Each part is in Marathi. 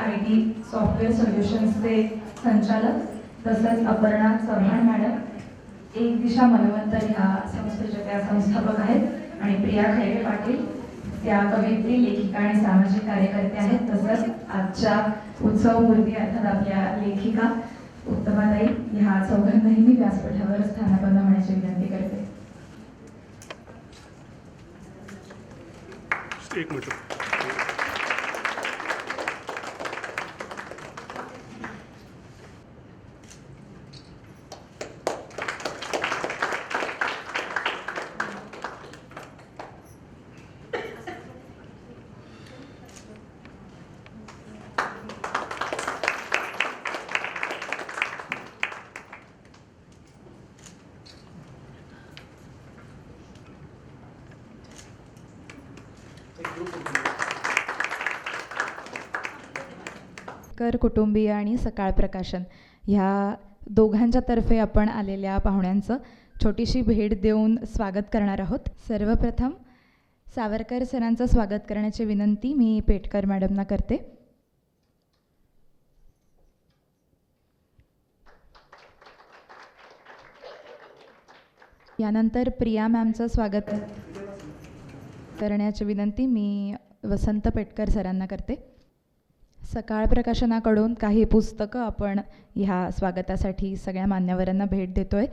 IT सॉफ्टवेअर सोल्युशन्सचे संचालक, तसंच अपर्णा चव्हाण मॅडम, एक दिशा मनवंतर ह्या संस्थेच्या त्या संस्थापक आहेत, आणि प्रिया खैरे पाटील त्या कवयित्री, लेखिका आणि सामाजिक कार्यकर्ते आहेत. तसंच आजच्या उत्सव मूर्ती अर्थात आपल्या लेखिका उत्तमाताई ह्या चौघांनाही मी व्यासपीठावर स्थानापन्न होण्याची विनंती करते. एक मिनिट. कर कुटुंबीय आणि सकाळ प्रकाशन ह्या दोघांच्या तर्फे आपण आलेल्या पाहुण्यांचं छोटीशी भेट देऊन स्वागत करणार आहोत. सर्वप्रथम सावरकर सरांचं स्वागत करण्याची विनंती मी पेटकर मॅडमना करते. यानंतर प्रिया मॅमचं स्वागत करण्याची विनंती मी वसंत पेटकर सरांना करते. सकाळ प्रकाशनाकडून काही पुस्तकं आपण ह्या स्वागतासाठी सगळ्या मान्यवरांना भेट देतोय.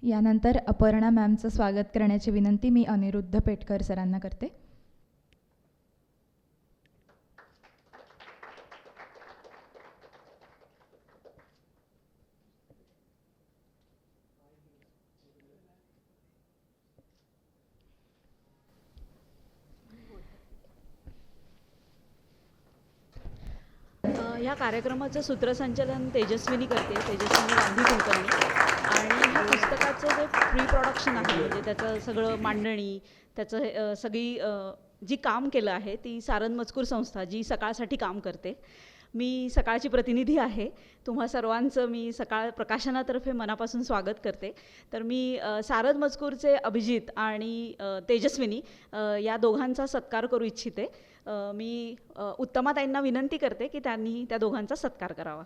यानंतर अपर्णा मॅमचं स्वागत करण्याची विनंती मी अनिरुद्ध पेटकर सरांना करते. या कार्यक्रमाचं सूत्रसंचालन तेजस्विनी करते, तेजस्विनी गांधी कुलकर्णी. आणि ह्या पुस्तकाचं जे प्री प्रोडक्शन आहे, म्हणजे त्याचं सगळं मांडणी, त्याचं सगळी जी काम केलं आहे ती सारन मजकूर संस्था, जी सकाळसाठी काम करते. मी सकाळची प्रतिनिधी आहे. तुम्हा सर्वांचं मी सकाळ प्रकाशनातर्फे मनापासून स्वागत करते. तर मी सारन मजकूरचे अभिजित आणि तेजस्विनी या दोघांचा सत्कार करू इच्छिते. मी उत्तमाताईंना विनंती करते की त्यांनी त्या दोघांचा सत्कार करावा.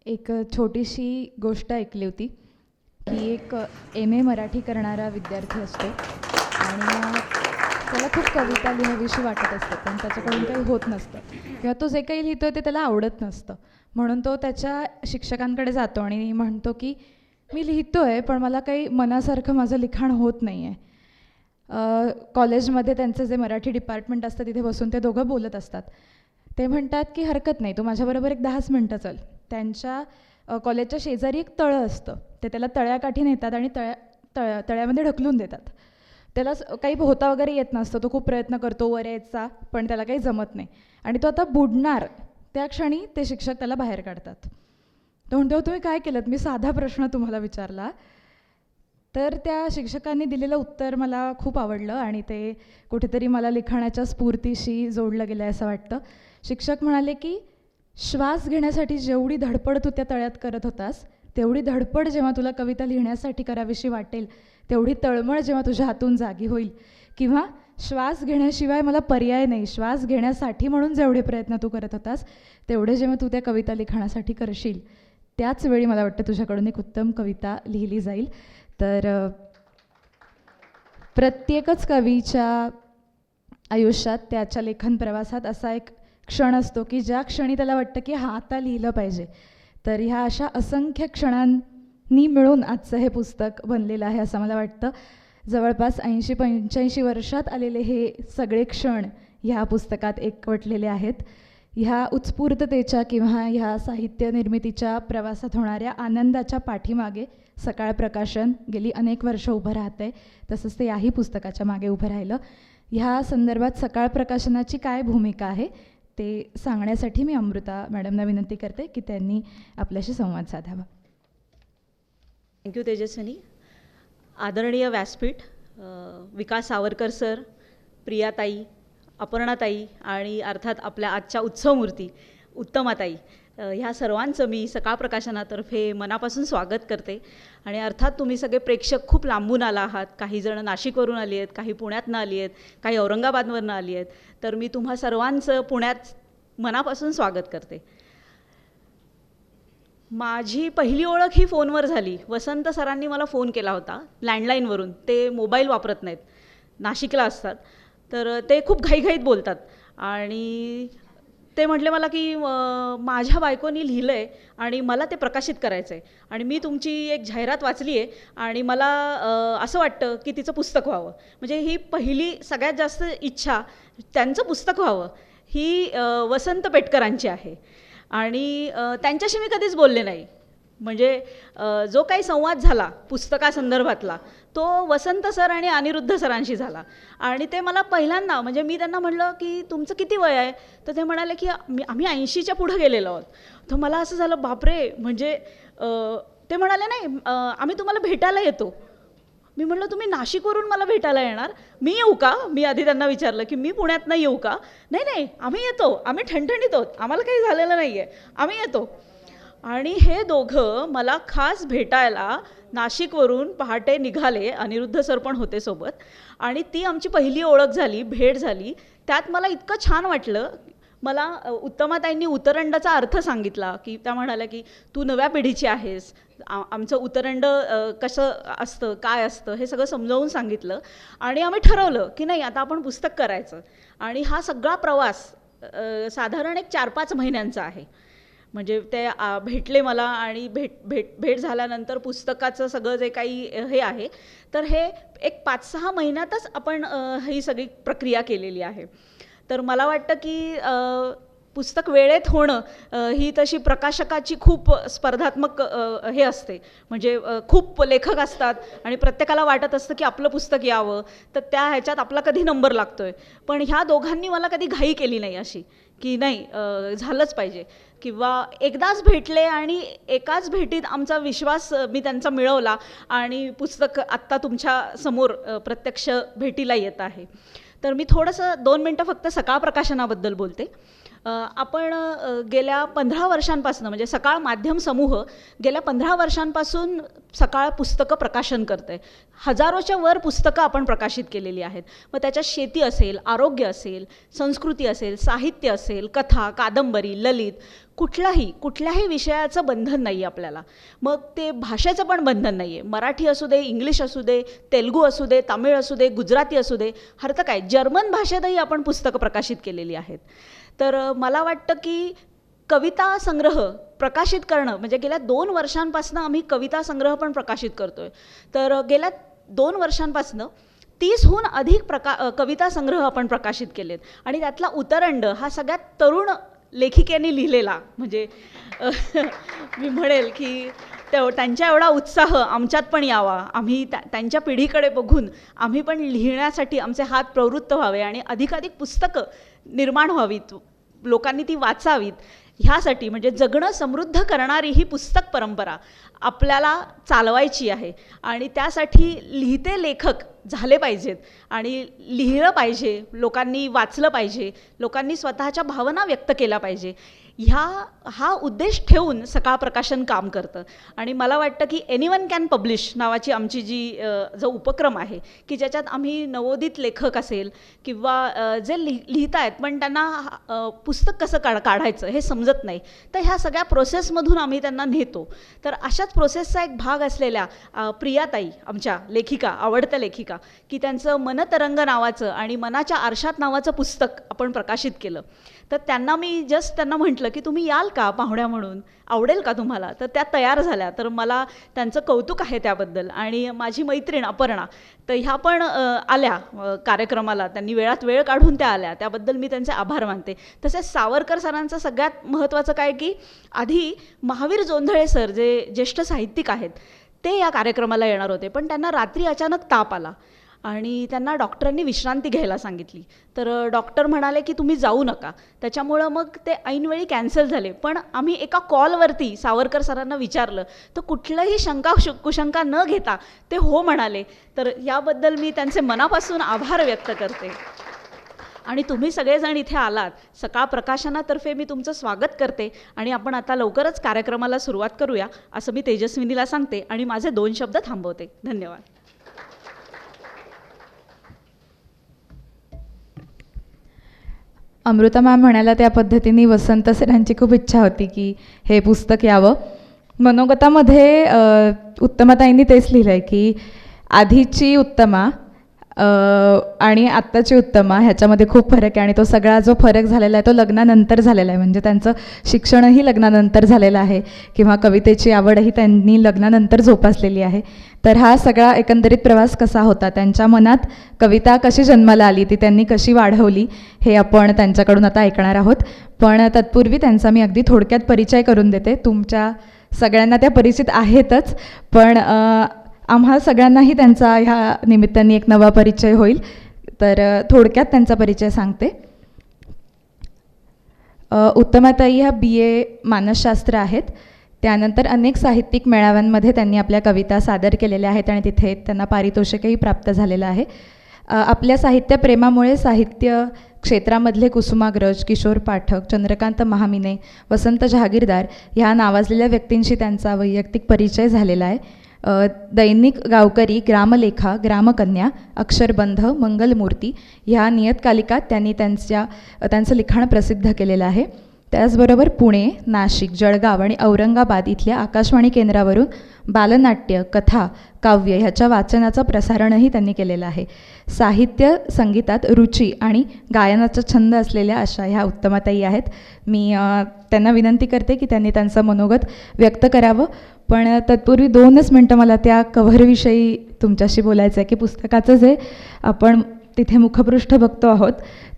एक छोटीशी गोष्ट ऐकली होती की एक MA मराठी करणारा विद्यार्थी असतो आणि त्याला खूप कविता लिहावीशी वाटत असते, पण त्याच्याकडून काही होत नसतं किंवा तो जे काही लिहितो ते त्याला आवडत नसतं. म्हणून तो त्याच्या शिक्षकांकडे जातो आणि म्हणतो की मी लिहितो आहे पण मला काही मनासारखं माझं लिखाण होत नाही आहे. कॉलेजमध्ये त्यांचं जे मराठी डिपार्टमेंट असतं तिथे बसून ते दोघं बोलत असतात. ते म्हणतात की हरकत नाही, तू माझ्याबरोबर एक 10 मिनटं चल. त्यांच्या कॉलेजच्या शेजारी एक तळं असतं, ते त्याला तळ्याकाठी नेतात आणि तळ्यामध्ये ढकलून देतात. त्याला काही पोहता वगैरे येत नसतं, तो खूप प्रयत्न करतो वर यायचा, पण त्याला काही जमत नाही आणि तो आता बुडणार त्या क्षणी ते शिक्षक त्याला बाहेर काढतात. तो म्हणतो तुम्ही काय केलं? मी साधा प्रश्न तुम्हाला विचारला. तर त्या शिक्षकांनी दिलेलं उत्तर मला खूप आवडलं आणि ते कुठेतरी मला लिखाणाच्या स्फूर्तीशी जोडलं गेलं असं वाटतं. शिक्षक म्हणाले की श्वास घेण्यासाठी जेवढी धडपड तू त्या तळ्यात करत होतास, तेवढी धडपड जेव्हा तुला कविता लिहिण्यासाठी करावीशी वाटेल, तेवढी तळमळ जेव्हा तुझ्या हातून जागी होईल, किंवा श्वास घेण्याशिवाय मला पर्याय नाही, श्वास घेण्यासाठी म्हणून जेवढे प्रयत्न तू करत होतास, तेवढे जेव्हा तू त्या कविता लिखाणासाठी करशील, त्याच वेळी मला वाटतं तुझ्याकडून एक उत्तम कविता लिहिली जाईल. तर प्रत्येकच कवीच्या आयुष्यात त्याच्या लेखन प्रवासात असा एक क्षण असतो की ज्या क्षणी त्याला वाटतं की हा आता लिहिलं पाहिजे. तर ह्या अशा असंख्य क्षणांनी मिळून आजचं हे पुस्तक बनलेलं आहे असं मला वाटतं. जवळपास 80-85 वर्षात आलेले हे सगळे क्षण ह्या पुस्तकात एकवटलेले आहेत. ह्या उत्स्फूर्ततेच्या किंवा ह्या साहित्य निर्मितीच्या प्रवासात होणाऱ्या आनंदाच्या पाठीमागे सकाळ प्रकाशन गेली अनेक वर्ष उभं राहतंय. तसंच ते याही पुस्तकाच्या मागे उभं राहिलं. ह्या संदर्भात सकाळ प्रकाशनाची काय भूमिका आहे ते सांगण्यासाठी मी अमृता मॅडमना विनंती करते की त्यांनी आपल्याशी संवाद साधावा. थँक्यू तेजस्विनी. आदरणीय व्यासपीठ, विकास सावरकर सर, प्रियाताई, अपर्णाताई आणि अर्थात आपल्या आजच्या उत्सवमूर्ती उत्तमाताई, ह्या सर्वांचं मी सकाळ प्रकाशनातर्फे मनापासून स्वागत करते. आणि अर्थात तुम्ही सगळे प्रेक्षक खूप लांबून आला आहात. काही जण नाशिकवरून आली आहेत, काही पुण्यातनं आली आहेत, काही औरंगाबादवरनं आली आहेत. तर मी तुम्हा सर्वांचं पुण्यात मनापासून स्वागत करते. माझी पहिली ओळख ही फोनवर झाली. वसंत सरांनी मला फोन केला होता लँडलाईनवरून. ते मोबाईल वापरत नाहीत, नाशिकला असतात. तर ते खूप घाईघाईत बोलतात आणि ते म्हटले मला की माझ्या बायकोनी लिहिलं आहे आणि मला ते प्रकाशित करायचं आहे आणि मी तुमची एक जाहिरात वाचली आहे आणि मला असं वाटतं की तिचं पुस्तक व्हावं. म्हणजे ही पहिली सगळ्यात जास्त इच्छा त्यांचं पुस्तक व्हावं ही वसंत पेटकरांची आहे. आणि त्यांच्याशी मी कधीच बोलले नाही. म्हणजे जो काही संवाद झाला पुस्तकासंदर्भातला तो वसंत सर आणि अनिरुद्ध सरांशी झाला. आणि ते मला पहिल्यांदा, म्हणजे मी त्यांना म्हटलं की तुमचं किती वय आहे, तर ते म्हणाले की आम्ही 80च्या पुढं गेलेलो आहोत. तर मला असं झालं बापरे. म्हणजे ते म्हणाले नाही आम्ही तुम्हाला भेटायला येतो. मी म्हटलं तुम्ही नाशिकवरून मला भेटायला येणार, मी येऊ का? मी आधी त्यांना विचारलं की मी पुण्यात नाही येऊ का? नाही नाही आम्ही येतो, आम्ही ठणठणीत आहोत, आम्हाला काही झालेलं नाही आहे, आम्ही येतो. आणि हे दोघं मला खास भेटायला नाशिकवरून पहाटे निघाले. अनिरुद्ध सर पण होते सोबत. आणि ती आमची पहिली ओळख झाली, भेट झाली. त्यात मला इतकं छान वाटलं. मला उत्तमाताईंनी उतरंडाचा अर्थ सांगितला की त्या म्हणाल्या की तू नव्या पिढीची आहेस, आमचं उतरंड कसं असतं काय असतं हे सगळं समजावून सांगितलं. आणि आम्ही ठरवलं की नाही आता आपण पुस्तक करायचं. आणि हा सगळा प्रवास साधारण एक 4-5 महिन्यांचा आहे. म्हणजे ते भेटले मला आणि भेट झाल्यानंतर पुस्तकाचं सगळं जे काही हे आहे तर हे एक 5-6 महिन्यातच आपण ही सगळी प्रक्रिया केलेली आहे. तर मला वाटतं की पुस्तक वेळेत होणं ही तशी प्रकाशकाची खूप स्पर्धात्मक हे असते. म्हणजे खूप लेखक असतात आणि प्रत्येकाला वाटत असतं की आपलं पुस्तक यावं, तर त्या ह्याच्यात आपला कधी नंबर लागतोय. पण ह्या दोघांनी मला कधी घाई केली नाही अशी की नाही झालंच पाहिजे. किंवा एकदाच भेटले आणि एकाच भेटीत आमचा विश्वास मी त्यांचा मिळवला आणि पुस्तक आत्ता तुमच्या समोर प्रत्यक्ष भेटीला येत आहे. तर मी थोडंसं 2 मिनटं फक्त सकाळ प्रकाशनाबद्दल बोलते. आपण गेल्या 15 वर्षांपासून म्हणजे सकाळ माध्यम समूह गेल्या 15 वर्षांपासून सकाळ पुस्तकं प्रकाशन करतं आहे. हजारोच्या वर पुस्तकं आपण प्रकाशित केलेली आहेत. मग त्याच्यात शेती असेल, आरोग्य असेल, संस्कृती असेल, साहित्य असेल, कथा, कादंबरी, ललित, कुठल्याही विषयाचं बंधन नाही आहे आपल्याला. मग ते भाषेचं पण बंधन नाही आहे. मराठी असू दे, इंग्लिश असू दे, तेलुगू असू दे, तामिळ असू दे, गुजराती असू दे, हरतं काय जर्मन भाषेतही आपण पुस्तकं प्रकाशित केलेली आहेत. तर मला वाटतं की कविता संग्रह प्रकाशित करणं म्हणजे गेल्या 2 वर्षांपासून आम्ही कविता संग्रह पण प्रकाशित करतो आहे. तर गेल्या 2 वर्षांपासून 30हून अधिक कविता संग्रह आपण प्रकाशित केलेत. आणि त्यातला उतरंड हा सगळ्यात तरुण लेखिकेने लिहिलेला. म्हणजे मी म्हणेल की त्यांच्या एवढा उत्साह आमच्यात पण यावा, आम्ही त्यांच्या पिढीकडे बघून आम्ही पण लिहिण्यासाठी आमचे हात प्रवृत्त व्हावे आणि अधिकाधिक पुस्तकं निर्माण व्हावीत, लोकांनी ती वाचावीत, ह्यासाठी म्हणजे जगणं समृद्ध करणारी ही पुस्तक परंपरा आपल्याला चालवायची आहे आणि त्यासाठी लिहिते लेखक झाले पाहिजेत आणि लिहिलं पाहिजे, लोकांनी वाचलं पाहिजे, लोकांनी स्वतःच्या भावना व्यक्त केल्या पाहिजे, हा उद्देश ठेवून सकाळ प्रकाशन काम करतं. आणि मला वाटतं की एनीवन कॅन पब्लिश नावाची आमची जो उपक्रम आहे की ज्याच्यात आम्ही नवोदित लेखक असेल किंवा जे लिहित आहेत पण त्यांना पुस्तक कसं काढायचं हे समजत नाही, तर ह्या सगळ्या प्रोसेसमधून आम्ही त्यांना नेतो. तर अशाच प्रोसेसचा एक भाग असलेल्या प्रियाताई, आमच्या लेखिका, आवडत्या लेखिका, की त्यांचं मनतरंग नावाचं आणि मनाच्या आरशात नावाचं पुस्तक आपण प्रकाशित केलं. तर त्यांना मी त्यांना म्हटलं की तुम्ही याल का पाहुण्या म्हणून, आवडेल का तुम्हाला? तर त्या तयार झाल्या. तर मला त्यांचं कौतुक आहे त्याबद्दल. आणि माझी मैत्रीण अपर्णा, तर ह्या पण आल्या कार्यक्रमाला, त्यांनी वेळात वेळ काढून त्या आल्या, त्याबद्दल मी त्यांचे आभार मानते. तसेच सावरकर सरांचं सगळ्यात महत्त्वाचं काय की आधी महावीर जोंधळे सर जे ज्येष्ठ साहित्यिक आहेत ते या कार्यक्रमाला येणार होते, पण त्यांना रात्री अचानक ताप आला आणि त्यांना डॉक्टरांनी विश्रांती घ्यायला सांगितली. तर डॉक्टर म्हणाले की तुम्ही जाऊ नका. त्याच्यामुळं मग ते ऐनवेळी कॅन्सल झाले. पण आम्ही एका कॉलवरती सावरकर सरांना विचारलं तर कुठलंही कुशंका न घेता ते हो म्हणाले. तर याबद्दल मी त्यांचे मनापासून आभार व्यक्त करते. आणि तुम्ही सगळेजण इथे आलात, सकाळ प्रकाशनातर्फे मी तुमचं स्वागत करते. आणि आपण आता लवकरच कार्यक्रमाला सुरुवात करूया असं मी तेजस्विनीला सांगते आणि माझे 2 शब्द थांबवते. धन्यवाद. अमृता मॅम म्हणाल्या त्या पद्धतीने वसंत सरांची खूप इच्छा होती की हे पुस्तक यावं. मनोगतामध्ये उत्तमाताईंनी तेच लिहिलं आहे की आधीची उत्तमा आणि आत्ताची उत्तमा ह्याच्यामध्ये खूप फरक आहे. आणि तो सगळा जो फरक झालेला आहे तो लग्नानंतर झालेला आहे. म्हणजे त्यांचं शिक्षणही लग्नानंतर झालेलं आहे किंवा कवितेची आवडही त्यांनी लग्नानंतर जोपासलेली आहे. तर हा सगळा एकंदरीत प्रवास कसा होता, त्यांच्या मनात कविता कशी जन्माला आली, ती त्यांनी कशी वाढवली, हे आपण त्यांच्याकडून आता ऐकणार आहोत. पण तत्पूर्वी त्यांचा मी अगदी थोडक्यात परिचय करून देते. तुमच्या सगळ्यांना त्या परिचित आहेतच, पण आम्हा सगळ्यांनाही त्यांचा ह्या निमित्ताने एक नवा परिचय होईल. तर थोडक्यात त्यांचा परिचय सांगते. उत्तमाताई ह्या BA मानसशास्त्र आहेत. त्यानंतर अनेक साहित्यिक मेळाव्यांमध्ये त्यांनी आपल्या कविता सादर केलेल्या आहेत आणि तिथे त्यांना पारितोषिकही प्राप्त झालेलं आहे. आपल्या साहित्य प्रेमामुळे साहित्य क्षेत्रामधले कुसुमाग्रज, किशोर पाठक, चंद्रकांत महामिने, वसंत जहागीरदार ह्या नावाजलेल्या व्यक्तींशी त्यांचा वैयक्तिक परिचय झालेला आहे. दैनिक गावकरी, ग्रामलेखा, ग्रामकन्या, अक्षरबंध, मंगलमूर्ती ह्या नियतकालिकात त्यांनी त्यांचं लिखाण प्रसिद्ध केलेलं आहे. त्याचबरोबर पुणे, नाशिक, जळगाव आणि औरंगाबाद इथल्या आकाशवाणी केंद्रावरून बालनाट्य, कथा, काव्य ह्याच्या वाचनाचं प्रसारणही त्यांनी केलेलं आहे. साहित्य संगीतात रुची आणि गायनाचा छंद असलेल्या अशा ह्या उत्तमाताई आहेत. मी त्यांना विनंती करते की त्यांनी त्यांचं मनोगत व्यक्त करावं. पण तत्पूर्वी 2च मिनटं मला त्या कव्हरविषयी तुमच्याशी बोलायचं आहे की पुस्तकाचं जे आपण तिथे मुखपृष्ठ बघतो आहोत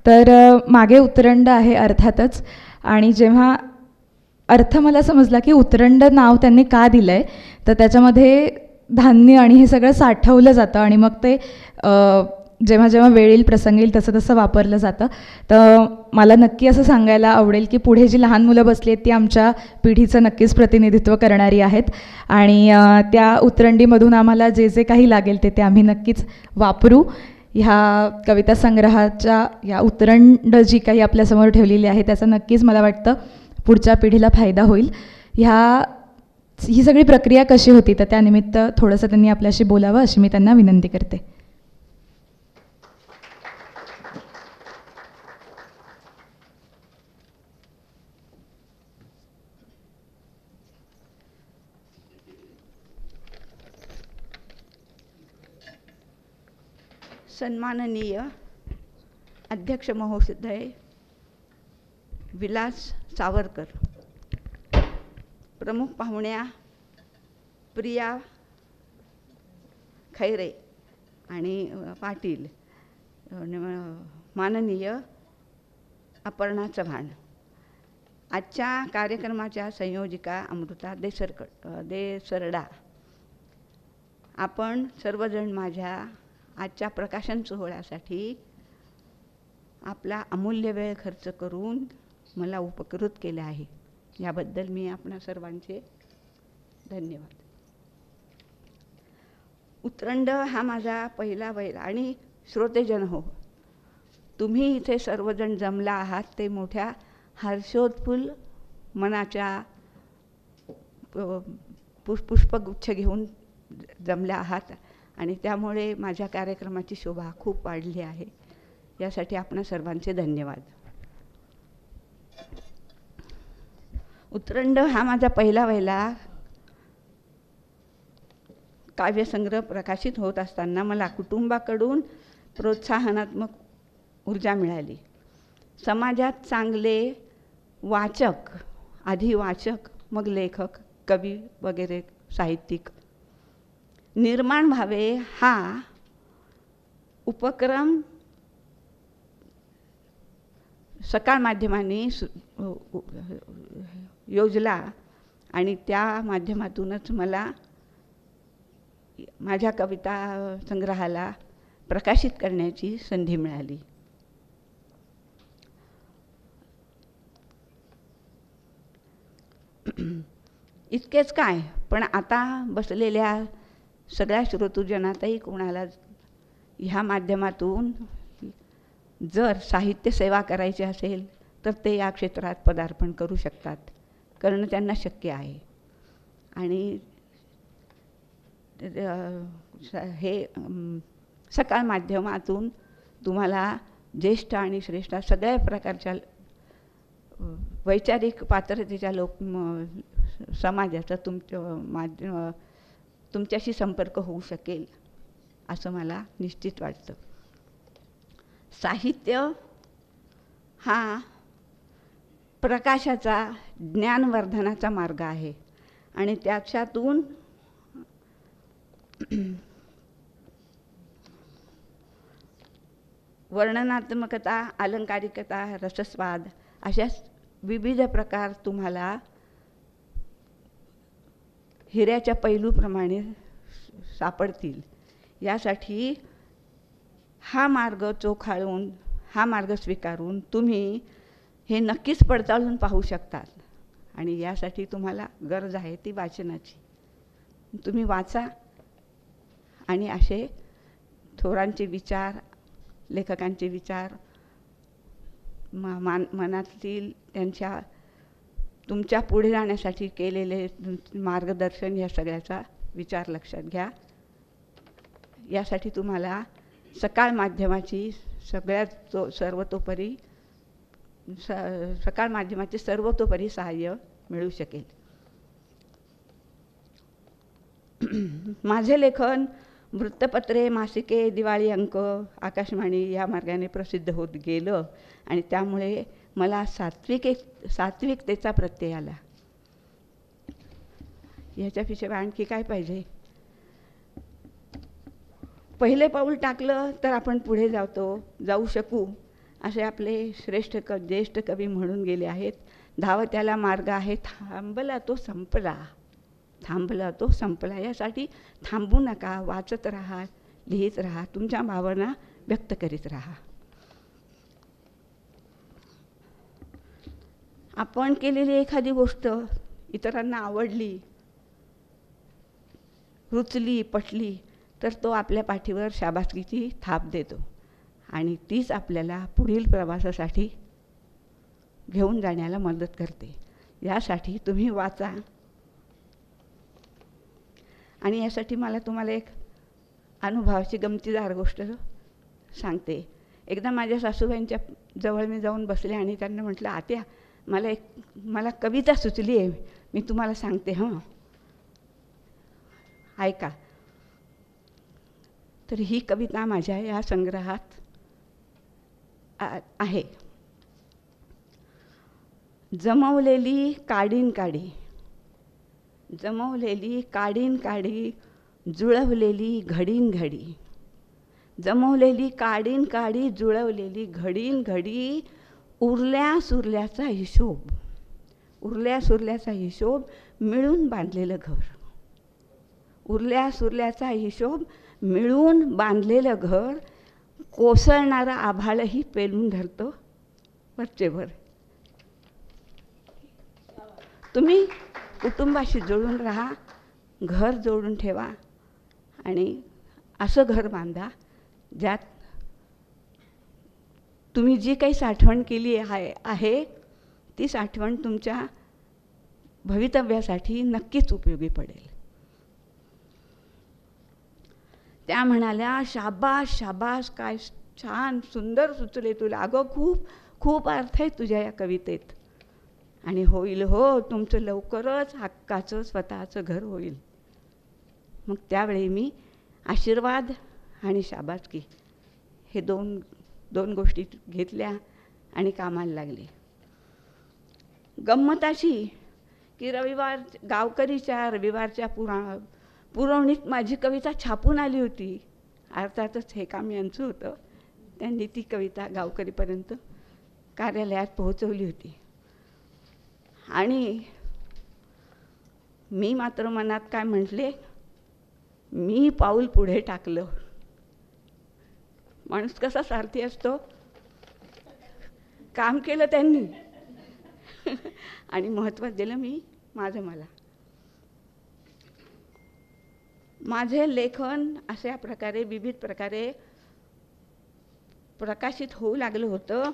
तर मागे उतरंड आहे अर्थातच. आणि जेव्हा अर्थ मला समजला की उतरंड नाव त्यांनी का दिलं आहे, तर त्याच्यामध्ये धान्य आणि हे सगळं साठवलं जातं आणि मग ते जेव्हा जेव्हा वेळ येईल, प्रसंग येईल तसं तसं वापरलं जातं. तर मला नक्की असं सांगायला आवडेल की पुढे जी लहान मुलं बसली आहेत ती आमच्या पिढीचं नक्कीच प्रतिनिधित्व करणारी आहेत आणि त्या उतरंडीमधून आम्हाला जे जे काही लागेल ते आम्ही नक्कीच वापरू. ह्या कविता संग्रहाच्या या उतरंड जी काही आपल्यासमोर ठेवलेली आहे त्याचा नक्कीच मला वाटतं पुढच्या पिढीला फायदा होईल. ही सगळी प्रक्रिया कशी होती तर त्यानिमित्त थोडंसं त्यांनी आपल्याशी बोलावं अशी मी त्यांना विनंती करते. सन्माननीय अध्यक्ष महोदय विलास सावरकर, प्रमुख पाहुण्या प्रिया खैरे आणि पाटील, माननीय अपर्णा चव्हाण, आजच्या कार्यक्रमाच्या संयोजिका अमृता देसरडा, आपण सर्वजण माझ्या आजच्या प्रकाशन सोहळ्यासाठी आपला अमूल्य वेळ खर्च करून मला उपकृत केले आहे, याबद्दल मी आपणा सर्वांचे धन्यवाद. उतरंड हा माझा पहिला बैल. आणि श्रोतेजन हो, तुम्ही इथे सर्वजण जमला आहात ते मोठ्या हर्षोत्फुल्ल मनाच्या पुष्पगुच्छ घेऊन जमल्या आहात आणि त्यामुळे माझ्या कार्यक्रमाची शोभा खूप वाढली आहे. यासाठी आपणा सर्वांचे धन्यवाद. उतरंड हा माझा पहिला काव्यसंग्रह प्रकाशित होत असताना मला कुटुंबाकडून प्रोत्साहनात्मक ऊर्जा मिळाली. समाजात चांगले वाचक, आधी वाचक मग लेखक, कवी वगैरे साहित्यिक निर्माण व्हावे हा उपक्रम सकाळ माध्यमांनी योजला आणि त्या माध्यमातूनच मला माझ्या कविता संग्रहाला प्रकाशित करण्याची संधी मिळाली. इतकेच काय, पण आता बसलेल्या सगळ्या श्रोतृजनातही कोणाला ह्या माध्यमातून जर साहित्य सेवा करायची असेल तर ते या क्षेत्रात पदार्पण करू शकतात, करणं त्यांना शक्य आहे. आणि हे सकाळ माध्यमातून तुम्हाला ज्येष्ठ आणि श्रेष्ठ सगळ्या प्रकारच्या वैचारिक पात्रतेच्या समाजाचा तुमच्याशी संपर्क होऊ शकेल असं मला निश्चित वाटतं. साहित्य हा प्रकाशाचा, ज्ञानवर्धनाचा मार्ग आहे आणि त्याच्यातून वर्णनात्मकता, अलंकारिकता, रसस्वाद अशा विविध प्रकार तुम्हाला हिऱ्याच्या पैलूप्रमाणे सापडतील. यासाठी हा मार्ग चोखाळून, हा मार्ग स्वीकारून तुम्ही हे नक्कीच पडताळून पाहू शकतात. आणि यासाठी तुम्हाला गरज आहे ती वाचनाची. तुम्ही वाचा आणि असे थोरांचे विचार, लेखकांचे विचार, मनातील त्यांच्या तुमच्या पुढे जाण्यासाठी केलेले मार्गदर्शन या सगळ्याचा विचार लक्षात घ्या. यासाठी तुम्हाला सकाळ माध्यमाची सकाळ माध्यमाचे सर्वतोपरी सहाय्य मिळू शकेल. माझे लेखन वृत्तपत्रे, मासिके, दिवाळी अंक, आकाशवाणी या मार्गाने प्रसिद्ध होत गेलं आणि त्यामुळे मला सात्विकतेचा प्रत्यय आला. ह्याच्यापेक्षा आणखी काय पाहिजे? पहिले पाऊल टाकलं तर आपण पुढे जाऊ शकू असे आपले ज्येष्ठ कवी म्हणून गेले आहेत. धावत्याला मार्ग आहे, थांबला तो संपला, थांबला तो संपला. यासाठी थांबू नका, वाचत राहा, लिहित राहा, तुमच्या भावना व्यक्त करीत राहा. आपण केलेली एखादी गोष्ट इतरांना आवडली, रुचली, पटली तर तो आपल्या पाठीवर शाबासकीची थाप देतो आणि तीच आपल्याला पुढील प्रवासासाठी घेऊन जाण्याला मदत करते. यासाठी तुम्ही वाचा. आणि यासाठी मला तुम्हाला एक अनुभवाची गमतीदार गोष्ट सांगते. एकदा माझ्या सासूबाईंच्या जवळ मी जाऊन बसले आणि त्यांना म्हटलं, आत्या मला कविता सुचली आहे, मी तुम्हाला सांगते हं, ऐका. तर ही कविता माझ्या या संग्रहात आहे. जमवलेली काडीन काडी, जमवलेली काडीन काडी, जुळवलेली घडीन घडी. जमवलेली काडीन काडी, जुळवलेली घडीन घडी. उरल्या सुरल्याचा हिशोब, उरल्या सुरल्याचा हिशोब, मिळून बांधलेलं घर. उरल्या सुरल्याचा हिशोब, मिळून बांधलेलं घर. कोसळणारा आभाळही पेलून धरतो वरचेवर. तुम्ही कुटुंबाशी जोडून राहा, घर जोडून ठेवा आणि असं घर बांधा ज्यात तुम्ही जी काही साठवण केली आहे ती साठवण तुमच्या भवितव्यासाठी नक्कीच उपयोगी पडेल. त्या म्हणाल्या, शाबास शाबास, काय छान सुंदर सुचले तुला. अगं खूप खूप अर्थ आहे तुझ्या या कवितेत. आणि होईल हो, तुमचं लवकरच हक्काचं स्वतःचं घर होईल. मग त्यावेळी मी आशीर्वाद आणि शाबासकी हे दोन गोष्टी घेतल्या आणि कामाला लागले. गंमत अशी की गावकरीच्या रविवारच्या पुरवणीत माझी कविता छापून आली होती. अर्थातच हे काम यांचं होतं. त्यांनी ती कविता गावकरीपर्यंत कार्यालयात पोहोचवली होती. आणि मी मात्र मनात काय म्हटले, मी पाऊल पुढे टाकलं. माणूस कसा स्वार्थी असतो. काम केलं त्यांनी आणि महत्त्व दिलं मी माझं मला. माझे लेखन अशा प्रकारे विविध प्रकारे प्रकाशित होऊ लागलं होतं,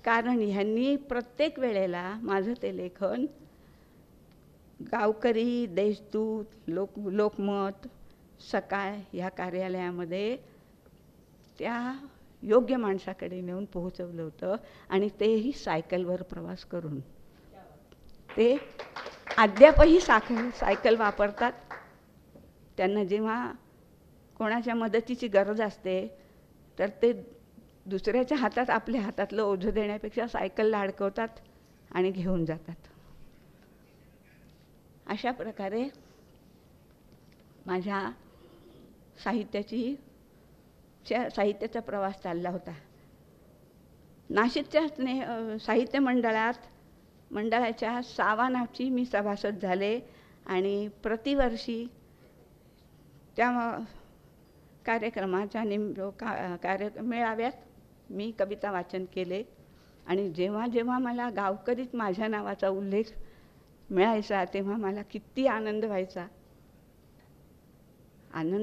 कारण ह्यांनी प्रत्येक वेळेला माझं ते लेखन गावकरी, देशदूत, लोकमत, सकाळ या कार्यालयामध्ये त्या योग्य माणसाकडे नेऊन पोहोचवलं होतं. आणि तेही सायकलवर प्रवास करून. ते अद्यापही सायकल वापरतात. त्यांना जेव्हा कोणाच्या मदतीची गरज असते तर ते दुसऱ्याच्या हातात आपल्या हातातलं ओझं देण्यापेक्षा सायकलला अडकवतात आणि घेऊन जातात. अशा प्रकारे माझ्या साहित्याचा प्रवास चालला होता. नाशिकच्या साहित्य मंडळाच्या सावानाची मी सभासद झाले आणि प्रतिवर्षी त्या कार्यक्रमाच्या मेळाव्यात मी कविता वाचन केले. आणि जेव्हा जेव्हा मला गावकरीत माझ्या नावाचा उल्लेख मिळायचा तेव्हा मला किती आनंद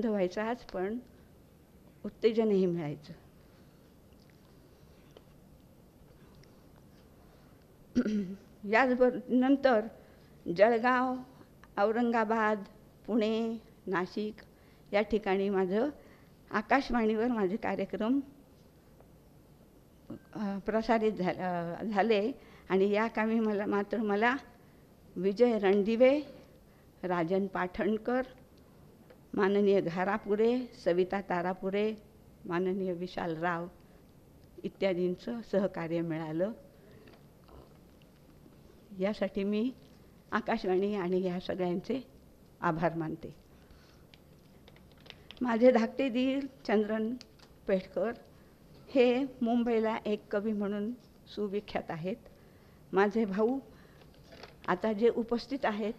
व्हायचाच, पण उत्तेजनही मिळायचं. नंतर जळगाव, औरंगाबाद, पुणे, नाशिक या ठिकाणी आकाशवाणीवर माझे कार्यक्रम प्रसारित झाले. आणि या कामी मला विजय रणदिवे, राजन पाठणकर, माननीय घारापुरे, सविता तारापुरे, माननीय विशाल राव इत्यादींचं सहकार्य मिळालं. यासाठी मी आकाशवाणी आणि या सगळ्यांचे आभार मानते. माझे धाकटे दीर चंद्रन पेठकर हे मुंबईला एक कवी म्हणून सुविख्यात आहेत. माझे भाऊ आता जे उपस्थित आहेत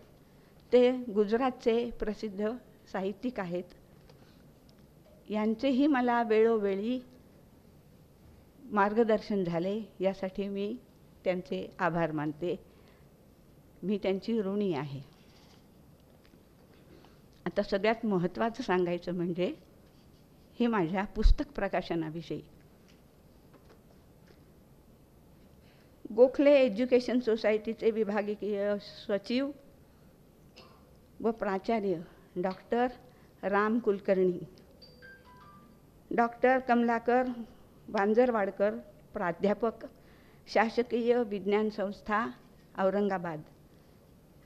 ते गुजरातचे प्रसिद्ध साहित्यिक आहेत. यांचेही मला वेळोवेळी मार्गदर्शन झाले. यासाठी मी त्यांचे आभार मानते. मी त्यांची ऋणी आहे. आता सगळ्यात महत्त्वाचं सांगायचं म्हणजे हे माझ्या पुस्तक प्रकाशनाविषयी. गोखले एज्युकेशन सोसायटीचे विभागीय सचिव व प्राचार्य डॉक्टर राम कुलकर्णी, डॉक्टर कमलाकर वांजरवाडकर, प्राध्यापक, शासकीय विज्ञान संस्था औरंगाबाद,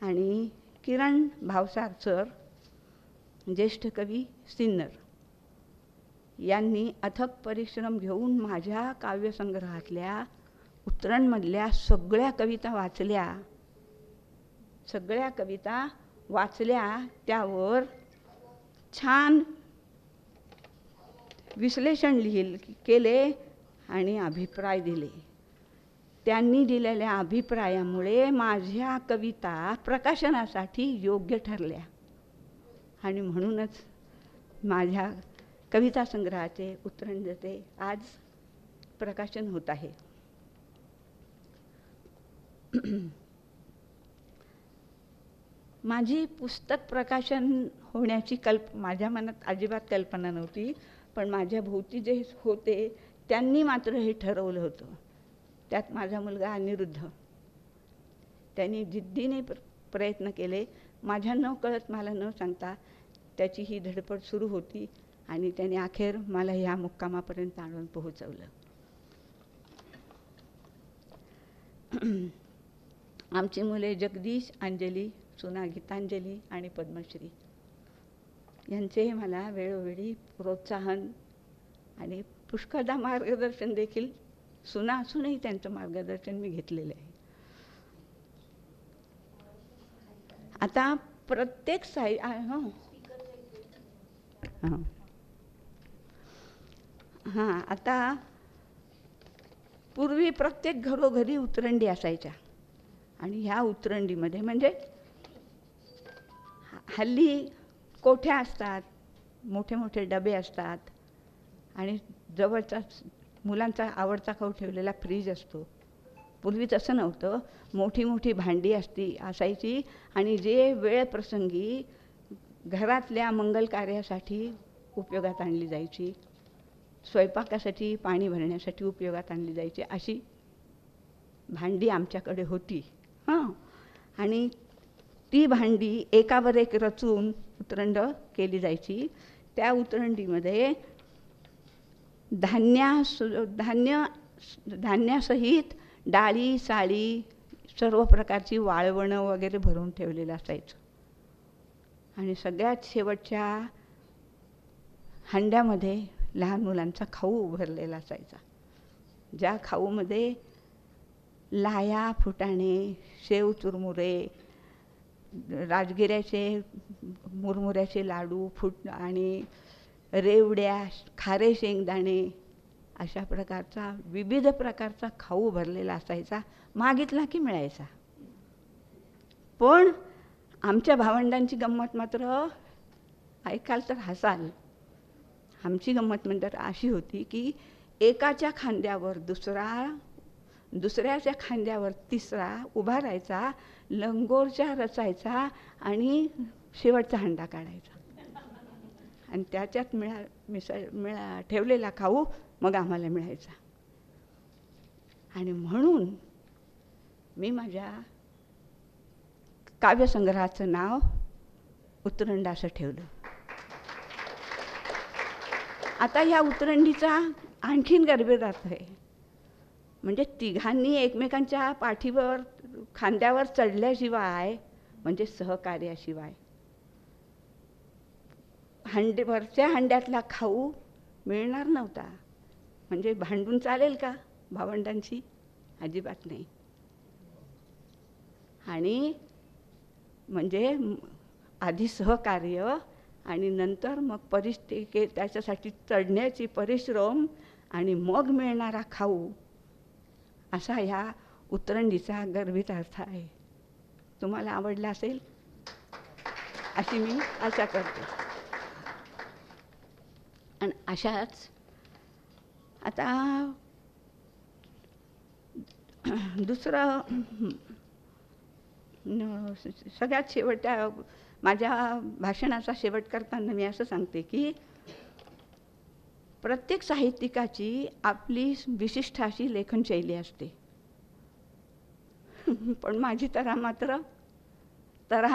आणि किरण भावसार सर, ज्येष्ठ कवी सिन्नर, यांनी अथक परिश्रम घेऊन माझ्या काव्यसंग्रहातल्या उतरणमधल्या सगळ्या कविता वाचल्या, त्यावर छान विश्लेषण केले आणि अभिप्राय दिले. त्यांनी दिलेल्या अभिप्रायामुळे माझ्या कविता प्रकाशनासाठी योग्य ठरल्या आणि म्हणूनच माझ्या कविता संग्रहाचे उतरणचे आज प्रकाशन होत आहे. माझी पुस्तक प्रकाशन होण्याची माझ्या मनात अजिबात कल्पना नव्हती, पण माझ्या भोवती जे होते त्यांनी मात्र हे ठरवलं होतं. त्यात माझा मुलगा अनिरुद्ध, त्यांनी जिद्दीने प्रयत्न केले. माझ्या न कळत, मला न सांगता त्याची ही धडपड सुरू होती आणि त्याने अखेर मला ह्या मुक्कामापर्यंत आणून पोहोचवलं. आमची मुले जगदीश, अंजली, सुना गीतांजली आणि पद्मश्री यांचे मला वेळोवेळी प्रोत्साहन आणि पुष्कळदा मार्गदर्शन देखील, सुना असूनही त्यांचं मार्गदर्शन मी घेतलेलं आहे. आता प्रत्येक आता पूर्वी प्रत्येक घरोघरी उतरंडी असायच्या आणि ह्या उतरंडीमध्ये म्हणजे हल्ली कोठ्या असतात, मोठे मोठे डबे असतात आणि जवळचा मुलांचा आवडता खाऊ ठेवलेला फ्रीज असतो. पूर्वी तसं नव्हतं. मोठी मोठी भांडी असायची आणि जे वेळ प्रसंगी घरातल्या मंगल कार्यासाठी उपयोगात आणली जायची, स्वयंपाकासाठी, पाणी भरण्यासाठी उपयोगात आणली जायची अशी भांडी आमच्याकडे होती. आणि ती भांडी एकावर एक रचून उतरंड केली जायची. त्या उतरंडीमध्ये धान्यासहित डाळी, साळी, सर्व प्रकारची वाळवणं वगैरे भरून ठेवलेलं असायचं. आणि सगळ्यात शेवटच्या हंड्यामध्ये लहान मुलांचा खाऊ भरलेला असायचा, ज्या खाऊमध्ये लाया, फुटाणे, शेव चुरमुरे, राजगिऱ्याचे मुरमुऱ्याचे लाडू, आणि रेवड्या, खारे शेंगदाणे अशा प्रकारचा विविध प्रकारचा खाऊ भरलेला असायचा. मागितला की मिळायचा. पण आमच्या भावंडांची गंमत मात्र ऐकाल तर हसाल. आमची गंमत म्हणजे अशी होती की एकाच्या खांद्यावर दुसरा, दुसऱ्याच्या खांद्यावर तिसरा उभा राहायचा, लंगोरच्या रचायचा आणि शेवटचा हंडा काढायचा आणि त्याच्यात ठेवलेला खाऊ मग आम्हाला मिळायचा. आणि म्हणून मी माझ्या काव्यसंग्रहाचं नाव उतरंड असं ठेवलं. आता ह्या उतरंडीचा आणखीन गर्भेदार्थ आहे. म्हणजे तिघांनी एकमेकांच्या पाठीवर, खांद्यावर चढल्याशिवाय, म्हणजे सहकार्याशिवाय वरच्या हंड्यातला खाऊ मिळणार नव्हता. म्हणजे भांडून चालेल का भावंडांची? अजिबात नाही. आणि म्हणजे आधी सहकार्य आणि नंतर मग त्याच्यासाठी चढण्याची परिश्रम आणि मग मिळणारा खाऊ, असा ह्या उतरंडीचा गर्भित अर्थ आहे. तुम्हाला आवडला असेल अशी मी आशा करते. आणि अशाच आता दुसरं सगळ्यात शेवटच्या माझ्या भाषणाचा शेवट करताना मी असं सांगते की प्रत्येक साहित्यिकाची आपली विशिष्ट अशी लेखनशैली असते. पण माझी तऱ्हा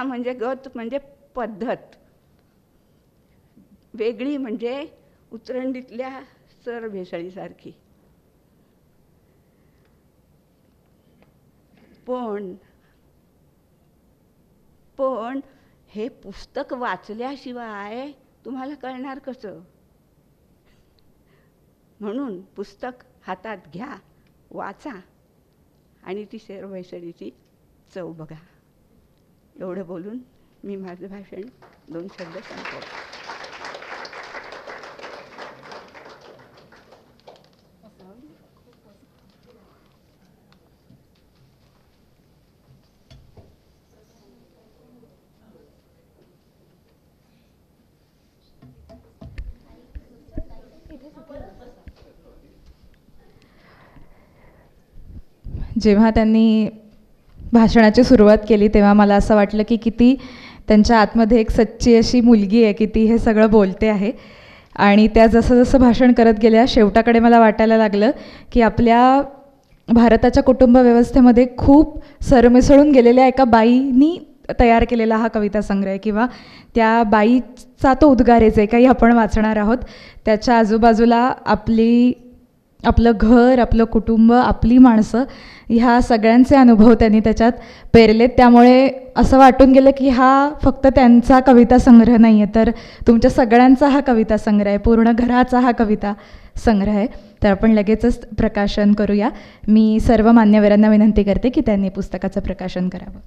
म्हणजे गत म्हणजे पद्धत वेगळी, म्हणजे उतरंडीतल्या सर भेसळीसारखी. पण हे पुस्तक वाचल्याशिवाय तुम्हाला कळणार कसं? म्हणून पुस्तक हातात घ्या, वाचा आणि ती सरभैसळीची चव बघा. एवढं बोलून मी माझं भाषण 2 शब्द संपवतो. जेव्हा त्यांनी भाषणाची सुरुवात केली तेव्हा मला असं वाटलं की किती त्यांच्या आतमध्ये एक सच्ची अशी मुलगी आहे की ती हे सगळं बोलते आहे. आणि त्या जसं जसं भाषण करत गेल्या शेवटाकडे मला वाटायला लागलं की आपल्या भारताच्या कुटुंब व्यवस्थेमध्ये खूप सरमिसळून गेलेल्या एका बाईनी तयार केलेला हा कविता संग्रह आहे किंवा त्या बाईचा तो उद्गार आहे जे काही आपण वाचणार आहोत. त्याच्या आजूबाजूला आपलं घर, आपलं कुटुंब, आपली माणसं ह्या सगळ्यांचे अनुभव त्यांनी त्याच्यात पेरलेत. त्यामुळे असं वाटून गेलं की हा फक्त त्यांचा कविता संग्रह नाही आहे, तर तुमच्या सगळ्यांचा हा कविता संग्रह आहे, पूर्ण घराचा हा कविता संग्रह आहे. तर आपण लगेचच प्रकाशन करूया. मी सर्व मान्यवरांना विनंती करते की त्यांनी पुस्तकाचं प्रकाशन करावं.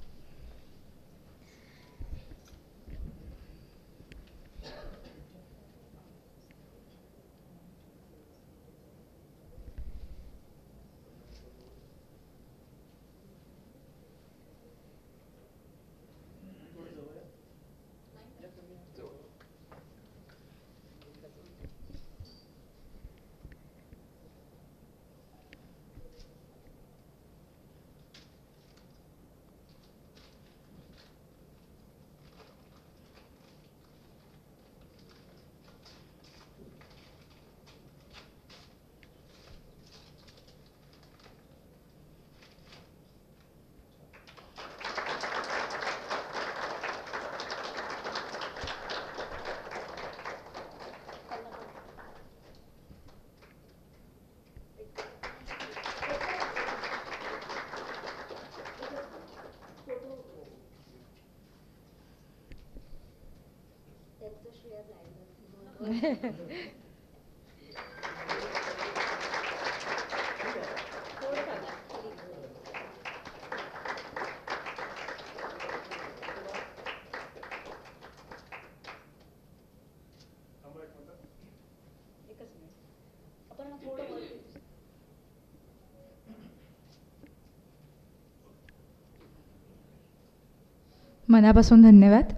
मनापासून धन्यवाद.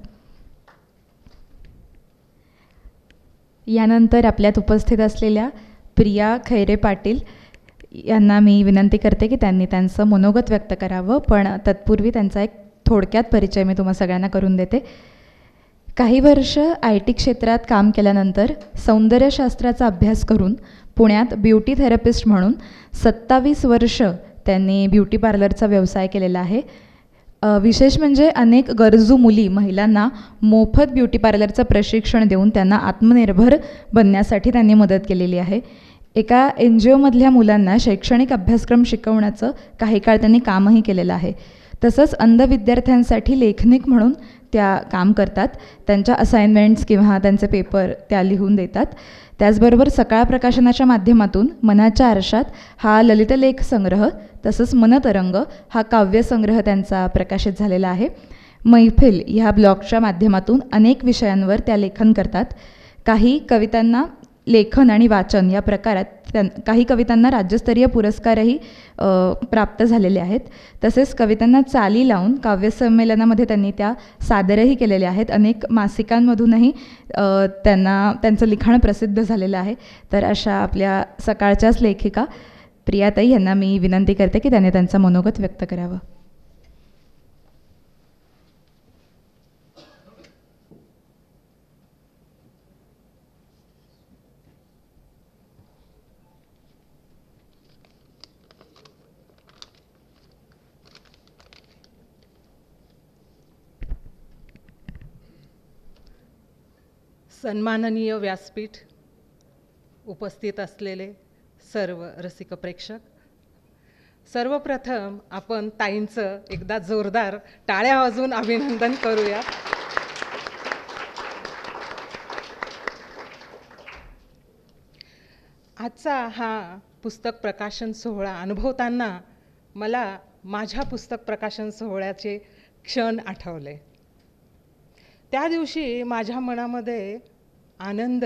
यानंतर आपल्यात उपस्थित असलेल्या प्रिया खैरे पाटील यांना मी विनंती करते की त्यांनी त्यांचं मनोगत व्यक्त करावं, पण तत्पूर्वी त्यांचा एक थोडक्यात परिचय मी तुम्हा सगळ्यांना करून देते. काही वर्ष IT क्षेत्रात काम केल्यानंतर सौंदर्यशास्त्राचा अभ्यास करून पुण्यात ब्युटी थेरपिस्ट म्हणून 27 वर्ष त्यांनी ब्युटी पार्लरचा व्यवसाय केलेला आहे. विशेष म्हणजे अनेक गरजू महिलांना मोफत ब्युटी पार्लरचं प्रशिक्षण देऊन त्यांना आत्मनिर्भर बनण्यासाठी त्यांनी मदत केलेली आहे. एका NGOमधल्या मुलांना शैक्षणिक अभ्यासक्रम शिकवण्याचं काही काळ त्यांनी कामही केलेलं आहे. तसंच अंध विद्यार्थ्यांसाठी लेखनिक म्हणून त्या काम करतात. त्यांच्या असाइनमेंट्स किंवा त्यांचे पेपर त्या लिहून देतात. त्याचबरोबर सकाळ प्रकाशनाच्या माध्यमातून मनाच्या आरशात हा ललितलेख संग्रह, तसंच मनतरंग हा काव्यसंग्रह त्यांचा प्रकाशित झालेला आहे. मैफिल ह्या ब्लॉगच्या माध्यमातून अनेक विषयांवर त्या लेखन करतात. काही कवितांना लेखन आणि वाचन या प्रकारात काही कवितांना राज्यस्तरीय पुरस्कारही प्राप्त झालेले आहेत. तसेच कवितांना चाली लावून काव्यसंमेलनामध्ये त्यांनी त्या सादरही केलेल्या आहेत. अनेक मासिकांमधूनही त्यांचं लिखाण प्रसिद्ध झालेलं आहे. तर अशा आपल्या सकाळच्याच लेखिका प्रियाताई यांना मी विनंती करते की त्यांनी त्यांचं मनोगत व्यक्त करावं. सन्माननीय व्यासपीठ, उपस्थित असलेले सर्व रसिक प्रेक्षक, सर्वप्रथम आपण ताईंचं एकदा जोरदार टाळ्या वाजवून अभिनंदन करूया. आजचा हा पुस्तक प्रकाशन सोहळा अनुभवताना मला माझ्या पुस्तक प्रकाशन सोहळ्याचे क्षण आठवले. त्या दिवशी माझ्या मनामध्ये आनंद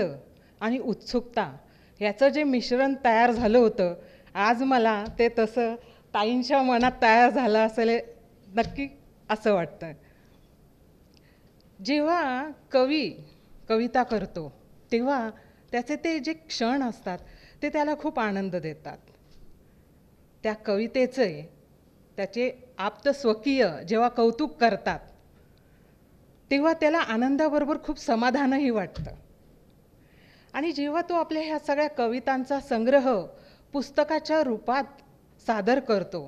आणि उत्सुकता याचं जे मिश्रण तयार झालं होतं, आज मला ते तसं ताईंच्या मनात तयार झालं असेल नक्की असं वाटतं. जेव्हा कविता करतो तेव्हा त्याचे ते जे क्षण असतात ते त्याला खूप आनंद देतात. त्या कवितेचे, त्याचे आप्तस्वकीय जेव्हा कौतुक करतात तेव्हा त्याला आनंदाबरोबर खूप समाधानही वाटतं. आणि जेव्हा तो आपल्या ह्या सगळ्या कवितांचा संग्रह पुस्तकाच्या रूपात सादर करतो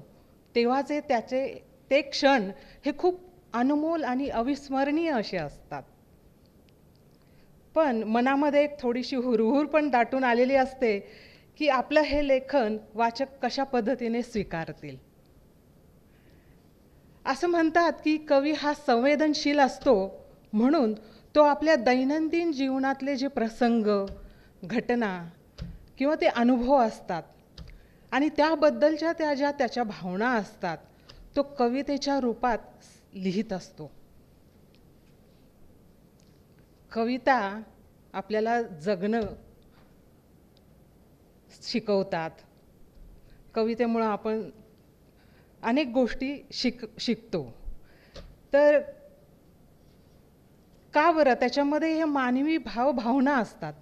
तेव्हाचे त्याचे ते क्षण हे खूप अनमोल आणि अविस्मरणीय असे असतात. पण मनामध्ये एक थोडीशी हुरहुर पण दाटून आलेली असते की आपलं हे लेखन वाचक कशा पद्धतीने स्वीकारतील. असं म्हणतात की कवी हा संवेदनशील असतो, म्हणून तो आपल्या दैनंदिन जीवनातले जे प्रसंग, घटना किंवा ते अनुभव असतात आणि त्याबद्दलच्या त्याच्या भावना असतात तो कवितेच्या रूपात लिहित असतो. कविता आपल्याला जगणं शिकवतात. कवितेमुळं आपण अनेक गोष्टी शिकतो. तर का बरं? त्याच्यामध्ये हे मानवी भावना असतात,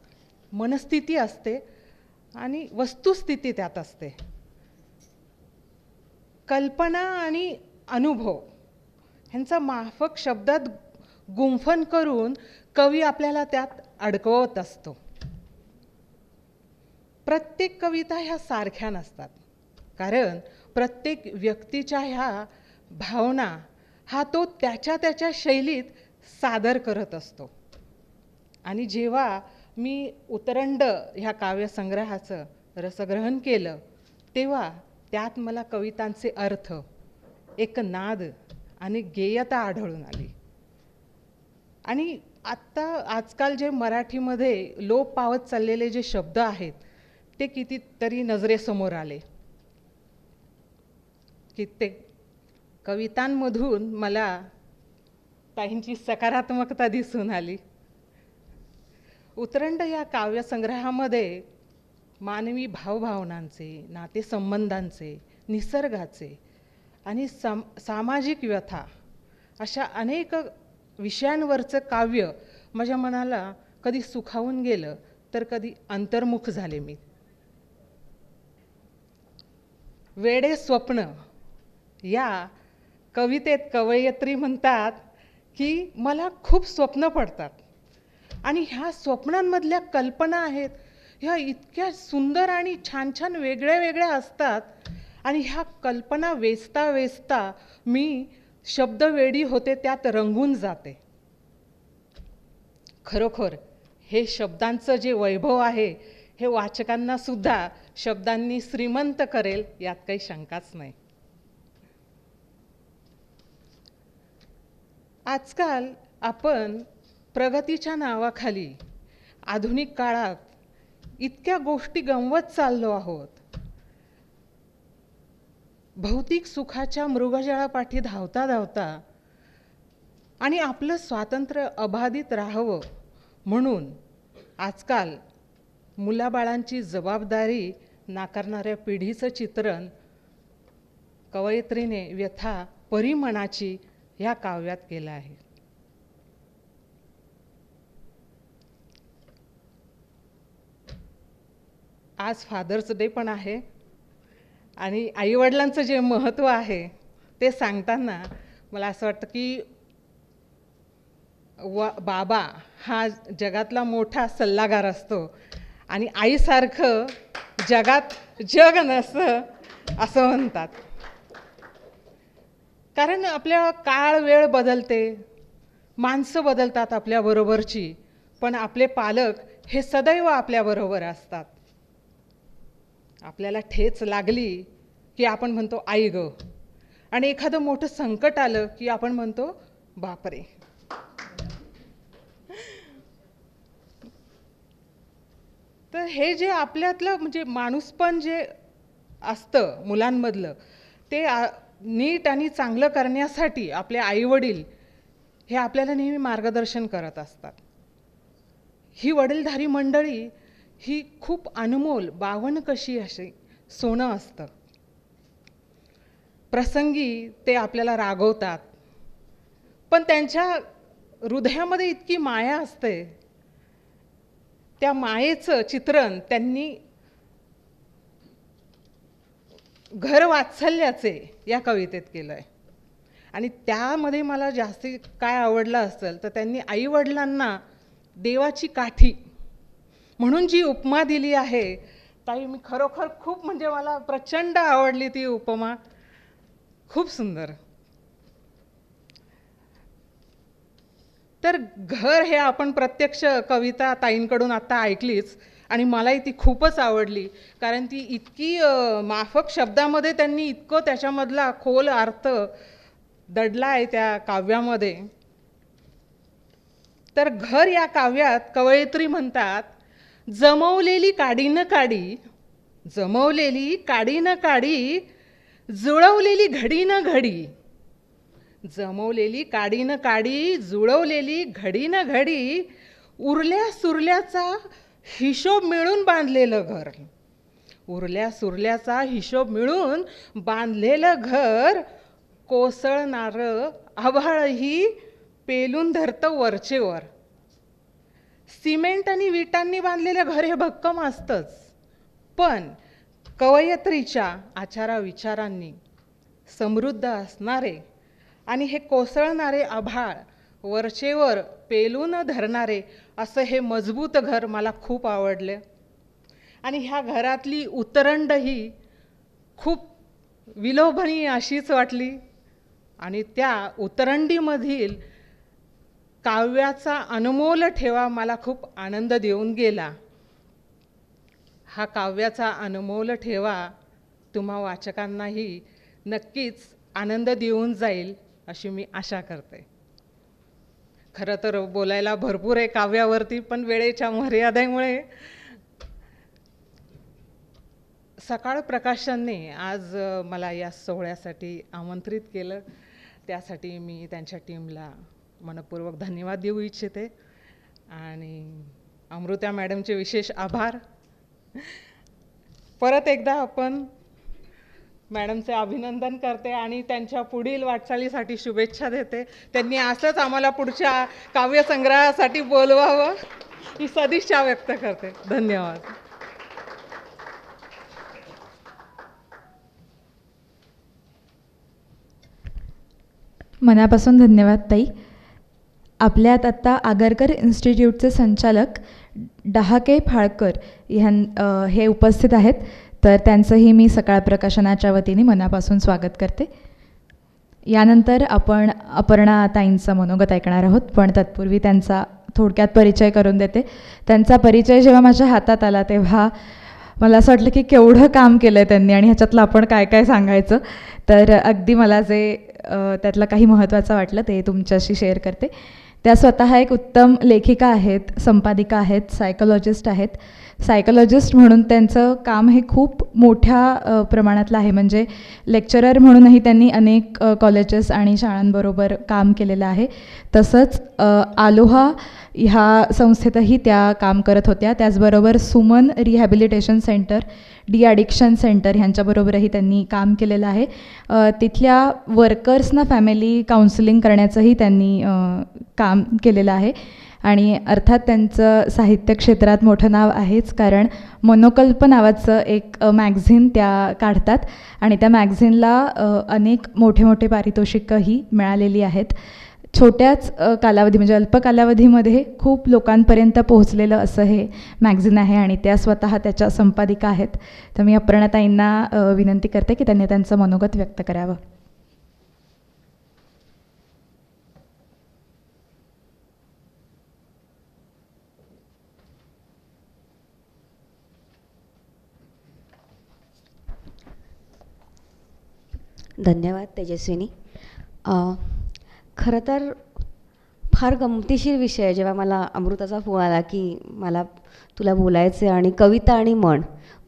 मनस्थिती असते आणि वस्तुस्थिती त्यात असते. कल्पना आणि अनुभव ह्यांचा माफक शब्दात गुंफन करून कवी आपल्याला त्यात अडकवत असतो. प्रत्येक कविता ह्या सारख्या नसतात, कारण प्रत्येक व्यक्तीच्या ह्या भावना हा तो त्याच्या शैलीत सादर करत असतो. आणि जेव्हा मी उतरंड ह्या काव्यसंग्रहाचं रसग्रहण केलं तेव्हा त्यात मला कवितांचे अर्थ, एक नाद आणि गेयता आढळून आली. आणि आजकाल जे मराठीमध्ये लोप पावत चाललेले जे शब्द आहेत ते कितीतरी नजरेसमोर आले. कित्येक कवितांमधून मला काहींची सकारात्मकता दिसून आली. उतरंड या काव्यसंग्रहामध्ये मानवी भावभावनांचे, नातेसंबंधांचे, निसर्गाचे आणि सामाजिक व्यथा अशा अनेक विषयांवरचं काव्य माझ्या मनाला कधी सुखावून गेलं तर कधी अंतर्मुख झाले मी. वेडे स्वप्न या कवितेत कवयित्री म्हणतात की मला खूप स्वप्न पडतात आणि ह्या स्वप्नांमधल्या कल्पना आहेत ह्या इतक्या सुंदर आणि छान छान वेगळ्या असतात आणि ह्या कल्पना वेचता मी शब्दवेडी होते, त्यात रंगून जाते. खरोखर हे शब्दांचं जे वैभव आहे हे वाचकांना सुद्धा शब्दांनी श्रीमंत करेल यात काही शंकाच नाही. आजकाल आपण प्रगतीच्या नावाखाली आधुनिक काळात इतक्या गोष्टी गंवत चाललो आहोत. भौतिक सुखाच्या मृगजळापाठी धावता आणि आपलं स्वातंत्र्य अबाधित राहावं म्हणून आजकाल मुलाबाळांची जबाबदारी नाकारणाऱ्या पिढीचं चित्रण कवयित्रीने व्यथा परिमणाची ह्या काव्यात केलं आहे. आज फादर्स डे पण आहे आणि आईवडिलांचं जे महत्त्व आहे ते सांगताना मला असं वाटतं की बाबा हा जगातला मोठा सल्लागार असतो आणि आईसारखं जगात जग नसतं असं म्हणतात. कारण आपल्या काळ वेळ बदलते, माणसं बदलतात आपल्याबरोबरची, पण आपले पालक हे सदैव आपल्याबरोबर असतात. आपल्याला ठेच लागली की आपण म्हणतो आई ग, आणि एखादं मोठं संकट आलं की आपण म्हणतो बापरे. तर हे जे आपल्यातलं म्हणजे माणूसपण जे असतं मुलांमधलं ते नीट आणि चांगलं करण्यासाठी आपले आईवडील हे आपल्याला नेहमी मार्गदर्शन करत असतात. ही वडीलधारी मंडळी ही खूप अनमोल बावनकशी अशी सोनं असतं. प्रसंगी ते आपल्याला रागवतात, पण त्यांच्या हृदयामध्ये इतकी माया असते. त्या मायेचं चित्रण त्यांनी घर वात्सल्याचे या कवितेत केलं आहे. आणि त्यामध्ये मला जास्ती काय आवडलं असेल तर त्यांनी आईवडिलांना देवाची काठी म्हणून जी उपमा दिली आहे, ताई मी खरोखर खूप म्हणजे मला प्रचंड आवडली ती उपमा. खूप सुंदर. तर घर हे आपण प्रत्यक्ष कविता ताईंकडून आता ऐकलीच आणि मलाही ती खूपच आवडली, कारण ती इतकी माफक शब्दामध्ये त्यांनी इतकं त्याच्यामधला खोल अर्थ दडला आहे त्या काव्यामध्ये. तर घर या काव्यात कवयित्री म्हणतात, जमवलेली काडी न काडी, जमवलेली काडी न काडी, जुळवलेली घडी न घडी, जमवलेली काडी न काडी, जुळवलेली घडी न घडी, उरल्या सुरल्याचा हिशोब मिळून बांधलेलं घर, उरल्या सुरल्याचा हिशोब मिळून बांधलेलं घर, कोसळणारं आभाळही पेलून धरतं वरचेवर. सिमेंट आणि विटांनी बांधलेलं घर हे भक्कम असतंच, पण कवयित्रीच्या आचाराविचारांनी समृद्ध असणारे आणि हे कोसळणारे आभाळ वरचेवर पेलून धरणारे असं हे मजबूत घर मला खूप आवडले. आणि ह्या घरातली उतरंड ही खूप विलोभनीय अशीच वाटली. आणि त्या उतरंडीमधील काव्याचा अनमोल ठेवा मला खूप आनंद देऊन गेला. हा काव्याचा अनमोल ठेवा तुम्हा वाचकांनाही नक्कीच आनंद देऊन जाईल अशी मी आशा करते. खरं तर बोलायला भरपूर आहे काव्यावरती, पण वेळेच्या मर्यादेमुळे सकाळ प्रकाशनने आज मला या सोहळ्यासाठी आमंत्रित केलं, त्यासाठी मी त्यांच्या टीमला मनपूर्वक धन्यवाद देऊ इच्छिते. आणि अमृता मॅडमचे विशेष आभार. परत एकदा आपण मॅडमचे अभिनंदन करते आणि त्यांच्या पुढील वाटचालीसाठी शुभेच्छा देते. त्यांनी असंच आम्हाला पुढच्या काव्यसंग्रहासाठी बोलवावं ही सदिच्छा व्यक्त करते. धन्यवाद. मनापासून धन्यवाद ताई. आपल्यात आत्ता आगरकर इन्स्टिट्यूटचे संचालक डहाके फाळकर हे उपस्थित आहेत, तर त्यांचंही मी सकाळ प्रकाशनाच्या वतीने मनापासून स्वागत करते. यानंतर आपण अपर्णा ताईंचं मनोगत ऐकणार आहोत, पण तत्पूर्वी त्यांचा थोडक्यात परिचय करून देते. त्यांचा परिचय जेव्हा माझ्या हातात आला तेव्हा मला असं वाटलं की केवढं काम केलं आहे त्यांनी आणि ह्याच्यातलं आपण काय काय सांगायचं. तर अगदी मला जे त्यातलं काही महत्त्वाचं वाटलं ते तुमच्याशी शेअर करते. त्या स्वतः एक उत्तम लेखिका आहेत, संपादिका आहेत, सायकोलॉजिस्ट आहेत. सायकोलॉजिस्ट म्हणून त्यांचं काम हे खूप मोठ्या प्रमाणातलं आहे. म्हणजे लेक्चरर म्हणूनही त्यांनी अनेक कॉलेजेस आणि शाळांबरोबर काम केलेलं आहे. तसंच आलोहा ह्या संस्थेतही त्या काम करत होत्या. त्याचबरोबर Suman rehabilitation centre, de addiction centre ह्यांच्याबरोबरही त्यांनी काम केलेलं आहे. तिथल्या वर्कर्सना फॅमिली काउन्सिलिंग करण्याचंही त्यांनी काम केलेलं आहे. आणि अर्थात त्यांचं साहित्य क्षेत्रात मोठं नाव आहेच, कारण मोनोकल्प नावाचं एक मॅगझिन त्या काढतात आणि त्या मॅगझिनला अनेक मोठे मोठे पारितोषिकंही मिळालेली आहेत. छोट्याच कालावधी म्हणजे अल्प कालावधीमध्ये खूप लोकांपर्यंत पोहोचलेलं असं हे मॅगझिन आहे आणि त्या स्वतः त्याच्या संपादिका आहेत. तर मी अपर्णाताईंना विनंती करते की त्यांनी त्यांचं मनोगत व्यक्त करावं. धन्यवाद तेजस्विनी. खरं तर फार गमतीशीर विषय आहे. जेव्हा मला अमृताचा फोन आला की मला तुला बोलायचं आहे आणि कविता आणि मन,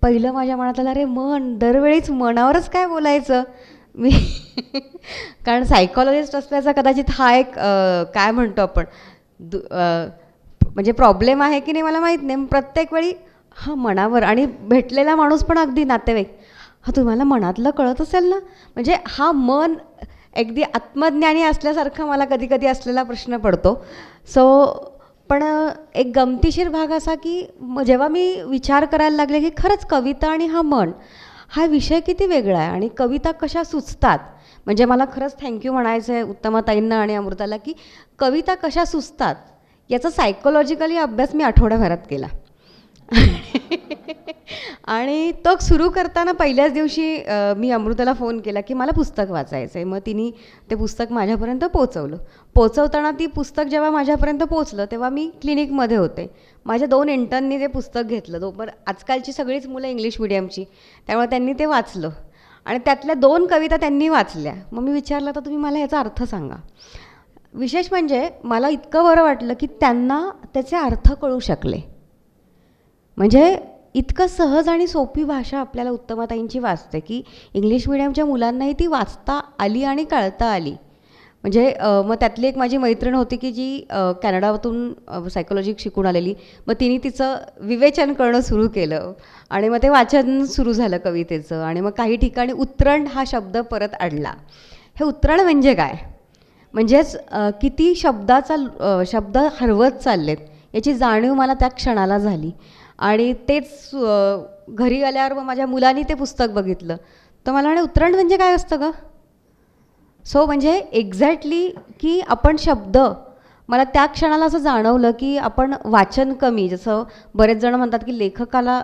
पहिलं माझ्या मनात आलं अरे मन, दरवेळीच मनावरच काय बोलायचं मी कारण सायकॉलॉजिस्ट असल्याचा कदाचित हा एक काय म्हणतो आपण म्हणजे प्रॉब्लेम आहे की नाही मला माहीत नाही. प्रत्येक वेळी हा मनावर, आणि भेटलेला माणूस पण अगदी नातेवाईक, हा तुम्हाला मनातलं कळत असेल ना, म्हणजे हा मन अगदी आत्मज्ञानी असल्यासारखा मला कधी कधी असलेला प्रश्न पडतो. पण एक गमतीशीर भाग असा की जेव्हा मी विचार करायला लागले की खरंच कविता आणि हा मन हा विषय किती वेगळा आहे आणि कविता कशा सुचतात. म्हणजे मला खरंच थँक्यू म्हणायचं आहे उत्तमाताईंना आणि अमृताला की कविता कशा सुचतात याचा सायकोलॉजिकली अभ्यास मी आठवड्याभरात केला. आणि तो सुरू करताना पहिल्याच दिवशी मी अमृताला फोन केला की मला पुस्तक वाचायचं आहे. मग तिने ते पुस्तक माझ्यापर्यंत पोचवताना ती पुस्तक जेव्हा माझ्यापर्यंत पोचलं तेव्हा मी क्लिनिकमध्ये होते. माझ्या 2 इंटर्ननी ते पुस्तक घेतलं. पण आजकालची सगळीच मुलं इंग्लिश मिडियमची, त्यामुळे त्यांनी ते वाचलं आणि त्यातल्या 2 कविता त्यांनी वाचल्या. मग मी विचारलं तर तुम्ही मला ह्याचा अर्थ सांगा. विशेष म्हणजे मला इतकं बरं वाटलं की त्यांना त्याचे अर्थ कळू शकले. म्हणजे इतकं सहज आणि सोपी भाषा आपल्याला उत्तमाताईंची वाचते की इंग्लिश मिडियमच्या मुलांनाही ती वाचता आली आणि कळता आली. म्हणजे मग त्यातली एक माझी मैत्रीण होती की जी कॅनडातून सायकोलॉजी शिकून आलेली. मग तिने तिचं विवेचन करणं सुरू केलं आणि मग ते वाचन सुरू झालं कवितेचं. आणि मग काही ठिकाणी उतरण हा शब्द परत आणला. हे उतरण म्हणजे काय, म्हणजेच किती शब्द हरवत चाललेत याची जाणीव मला त्या क्षणाला झाली. आणि तेच घरी आल्यावर मग माझ्या मुलांनी ते पुस्तक बघितलं तर मला म्हणे उतरण म्हणजे काय असतं गं. सो म्हणजे एक्झॅक्टली की आपण शब्द, मला त्या क्षणाला असं जाणवलं की आपण वाचन कमी, जसं बरेच जण म्हणतात की लेखकाला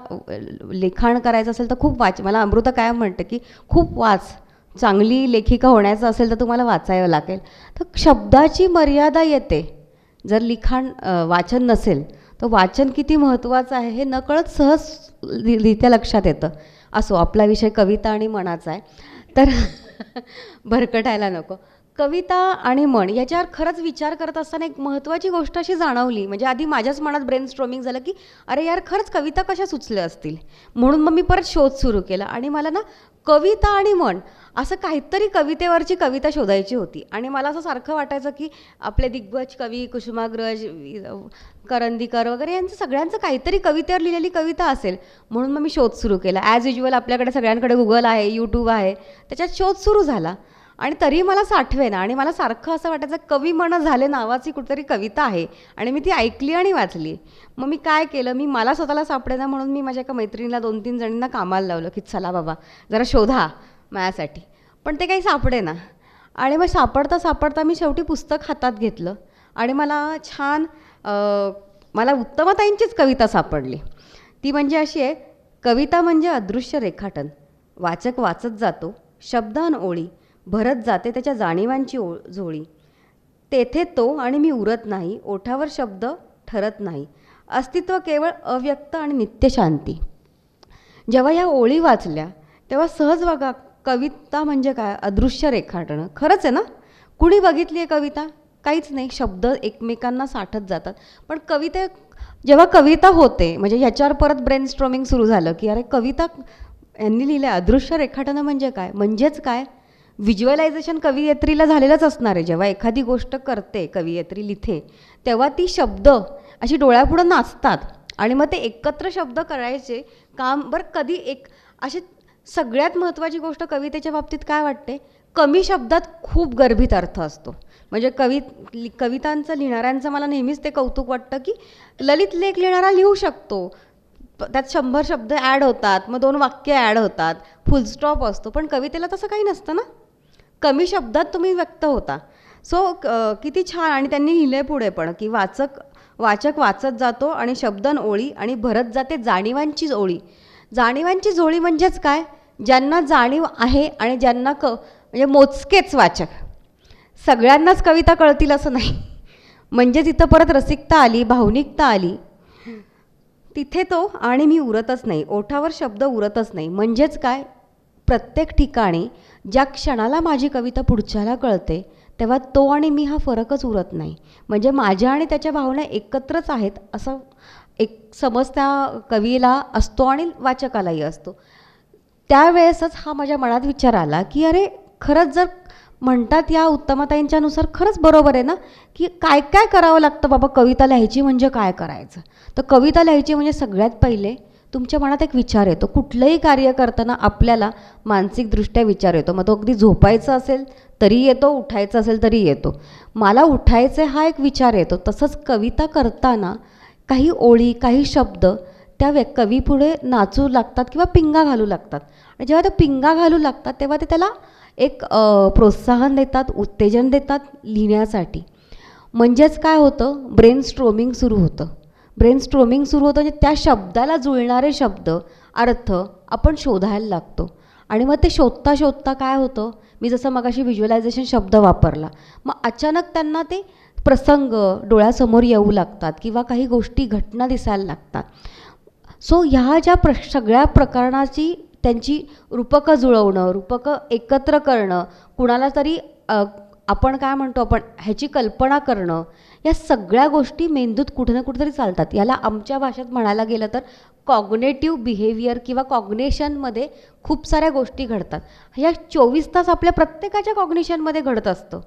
लिखाण करायचं असेल तर खूप मला अमृता काय म्हणते की खूप वाच, चांगली लेखिका होण्याचं असेल तर तुम्हाला वाचायला लागेल. तर शब्दाची मर्यादा येते जर वाचन नसेल तर वाचन किती महत्त्वाचं आहे हे नकळत सहजरित्या लक्षात येतं. असो, आपला विषय कविता आणि मनाचा आहे तर भरकटायला नको. कविता आणि मन याच्यावर खरंच विचार करत असताना एक महत्त्वाची गोष्ट अशी जाणवली. म्हणजे आधी माझ्याच मनात ब्रेनस्टॉर्मिंग झालं की अरे यार खरंच कविता कशा सुचल्या असतील. म्हणून मग मी परत शोध सुरू केला आणि मला ना कविता आणि मन असं काहीतरी कवितेवरची कविता शोधायची होती. आणि मला असं सारखं वाटायचं की आपले दिग्गज कवी कुसुमाग्रज, करंदीकर वगैरे यांचं सगळ्यांचं काहीतरी कवितेवर लिहिलेली कविता असेल. म्हणून मग मी शोध सुरू केला. ॲज युज्युअल आपल्याकडे सगळ्यांकडे गुगल आहे, यूट्यूब आहे, त्याच्यात शोध सुरू झाला. आणि तरी मला साठवे ना. आणि मला सारखं असं वाटायचं कवी मन झाले नावाची कुठेतरी कविता आहे आणि मी ती ऐकली आणि वाचली. मग मी काय केलं, मला स्वतःला सापडेना म्हणून मी माझ्या एका मैत्रिणीला 2-3 जणींना कामाला लावलं की चला बाबा जरा शोधा माझ्यासाठी. पण ते काही सापडेना. आणि मग सापडता मी शेवटी पुस्तक हातात घेतलं आणि मला उत्तमाताईंचीच कविता सापडली. ती म्हणजे अशी आहे, कविता म्हणजे अदृश्य रेखाटन, वाचक वाचत जातो शब्दान ओळी, भरत जाते त्याच्या जाणीवांची झोळी, तेथे तो आणि मी उरत नाही, ओठावर शब्द ठरत नाही, अस्तित्व केवळ अव्यक्त आणि नित्य शांती. जेव्हा या ओळी वाचल्या तेव्हा सहज बघा कविता म्हणजे काय, अदृश्य रेखाटणं. खरंच आहे ना. कुणी बघितली आहे कविता? काहीच नाही. शब्द एकमेकांना साठत जातात. पण जेव्हा कविता होते म्हणजे ह्याच्यावर परत ब्रेनस्टॉर्मिंग सुरू झालं की अरे कविता यांनी लिहिलं अदृश्य रेखाटणं म्हणजे काय, म्हणजेच काय, व्हिज्युअलायझेशन कवयित्रीला झालेलंच असणार आहे. जेव्हा एखादी गोष्ट करते कवयित्री लिहिते तेव्हा ती शब्द अशी डोळ्यापुढं नाचतात आणि मग ते एकत्र शब्द करायचे काम. बरं कधी अशी सगळ्यात महत्त्वाची गोष्ट कवितेच्या बाबतीत काय वाटते, कमी शब्दात खूप गर्भित अर्थ असतो. म्हणजे कवितांचं लिहिणाऱ्यांचं मला नेहमीच ते कौतुक वाटतं की ललित लेख लिहिणारा लिहू शकतो, त्यात 100 शब्द ॲड होतात, मग 2 वाक्य ॲड होतात, फुलस्टॉप असतो. पण कवितेला तसं काही नसतं ना. कमी शब्दात तुम्ही व्यक्त होता. सो किती छान. आणि त्यांनी लिहिलं पुढे पण की वाचक वाचत जातो आणि शब्दन ओळी आणि भरत जाते जाणीवांची ओळी. जाणीवांची झोळी म्हणजेच काय, ज्यांना जाणीव आहे आणि ज्यांना म्हणजे मोजकेच वाचक, सगळ्यांनाच कविता कळतील असं नाही. म्हणजे तिथं परत रसिकता आली, भावनिकता आली. तिथे तो आणि मी उरतच नाही, ओठावर शब्द उरतच नाही. म्हणजेच काय, प्रत्येक ठिकाणी ज्या क्षणाला माझी कविता पुढच्याला कळते तेव्हा तो आणि मी हा फरकच उरत नाही. म्हणजे माझ्या आणि त्याच्या भावना एकत्रच आहेत असं एक समज त्या कवीला असतो आणि वाचकालाही असतो. त्यावेळेसच हा माझ्या मनात विचार आला की अरे खरंच जर म्हणतात या उत्तमाताईंच्यानुसार खरंच बरोबर आहे ना की काय काय करावं लागतं बाबा कविता लिहायची म्हणजे काय करायचं. तर कविता लिहायची म्हणजे सगळ्यात पहिले तुमच्या मनात एक विचार येतो. कुठलंही कार्य करताना आपल्याला मानसिकदृष्ट्या विचार येतो. मग तो अगदी झोपायचं असेल तरी येतो, उठायचं असेल तरी येतो. मला उठायचं हा एक विचार येतो. तसंच कविता करताना काही ओळी, काही शब्द त्या कवीपुढे नाचू लागतात किंवा पिंगा घालू लागतात. आणि जेव्हा ते पिंगा घालू लागतात तेव्हा ते त्याला एक प्रोत्साहन देतात, उत्तेजन देतात लिहिण्यासाठी. म्हणजेच काय होतं, ब्रेन स्ट्रोमिंग सुरू होतं. ब्रेन स्ट्रोमिंग सुरू होतं म्हणजे त्या शब्दाला जुळणारे शब्द, अर्थ आपण शोधायला लागतो. आणि मग ते शोधता शोधता काय होतं, मी जसं मगाशी व्हिज्युअलायझेशन शब्द वापरला, मग अचानक त्यांना ते प्रसंग डोळ्यासमोर येऊ लागतात किंवा काही गोष्टी, घटना दिसायला लागतात. सो ह्या ज्या सगळ्या प्रकरणाची त्यांची रूपकं जुळवणं, रूपकं एकत्र करणं, कुणाला तरी आपण काय म्हणतो, आपण ह्याची कल्पना करणं, या सगळ्या गोष्टी मेंदूत कुठे ना कुठेतरी चालतात. याला आमच्या भाषेत म्हणायला गेलं तर कॉग्नेटिव्ह बिहेवियर किंवा कॉग्नेशनमध्ये खूप साऱ्या गोष्टी घडतात. ह्या 24 तास आपल्या प्रत्येकाच्या कॉग्निशनमध्ये घडत असतं.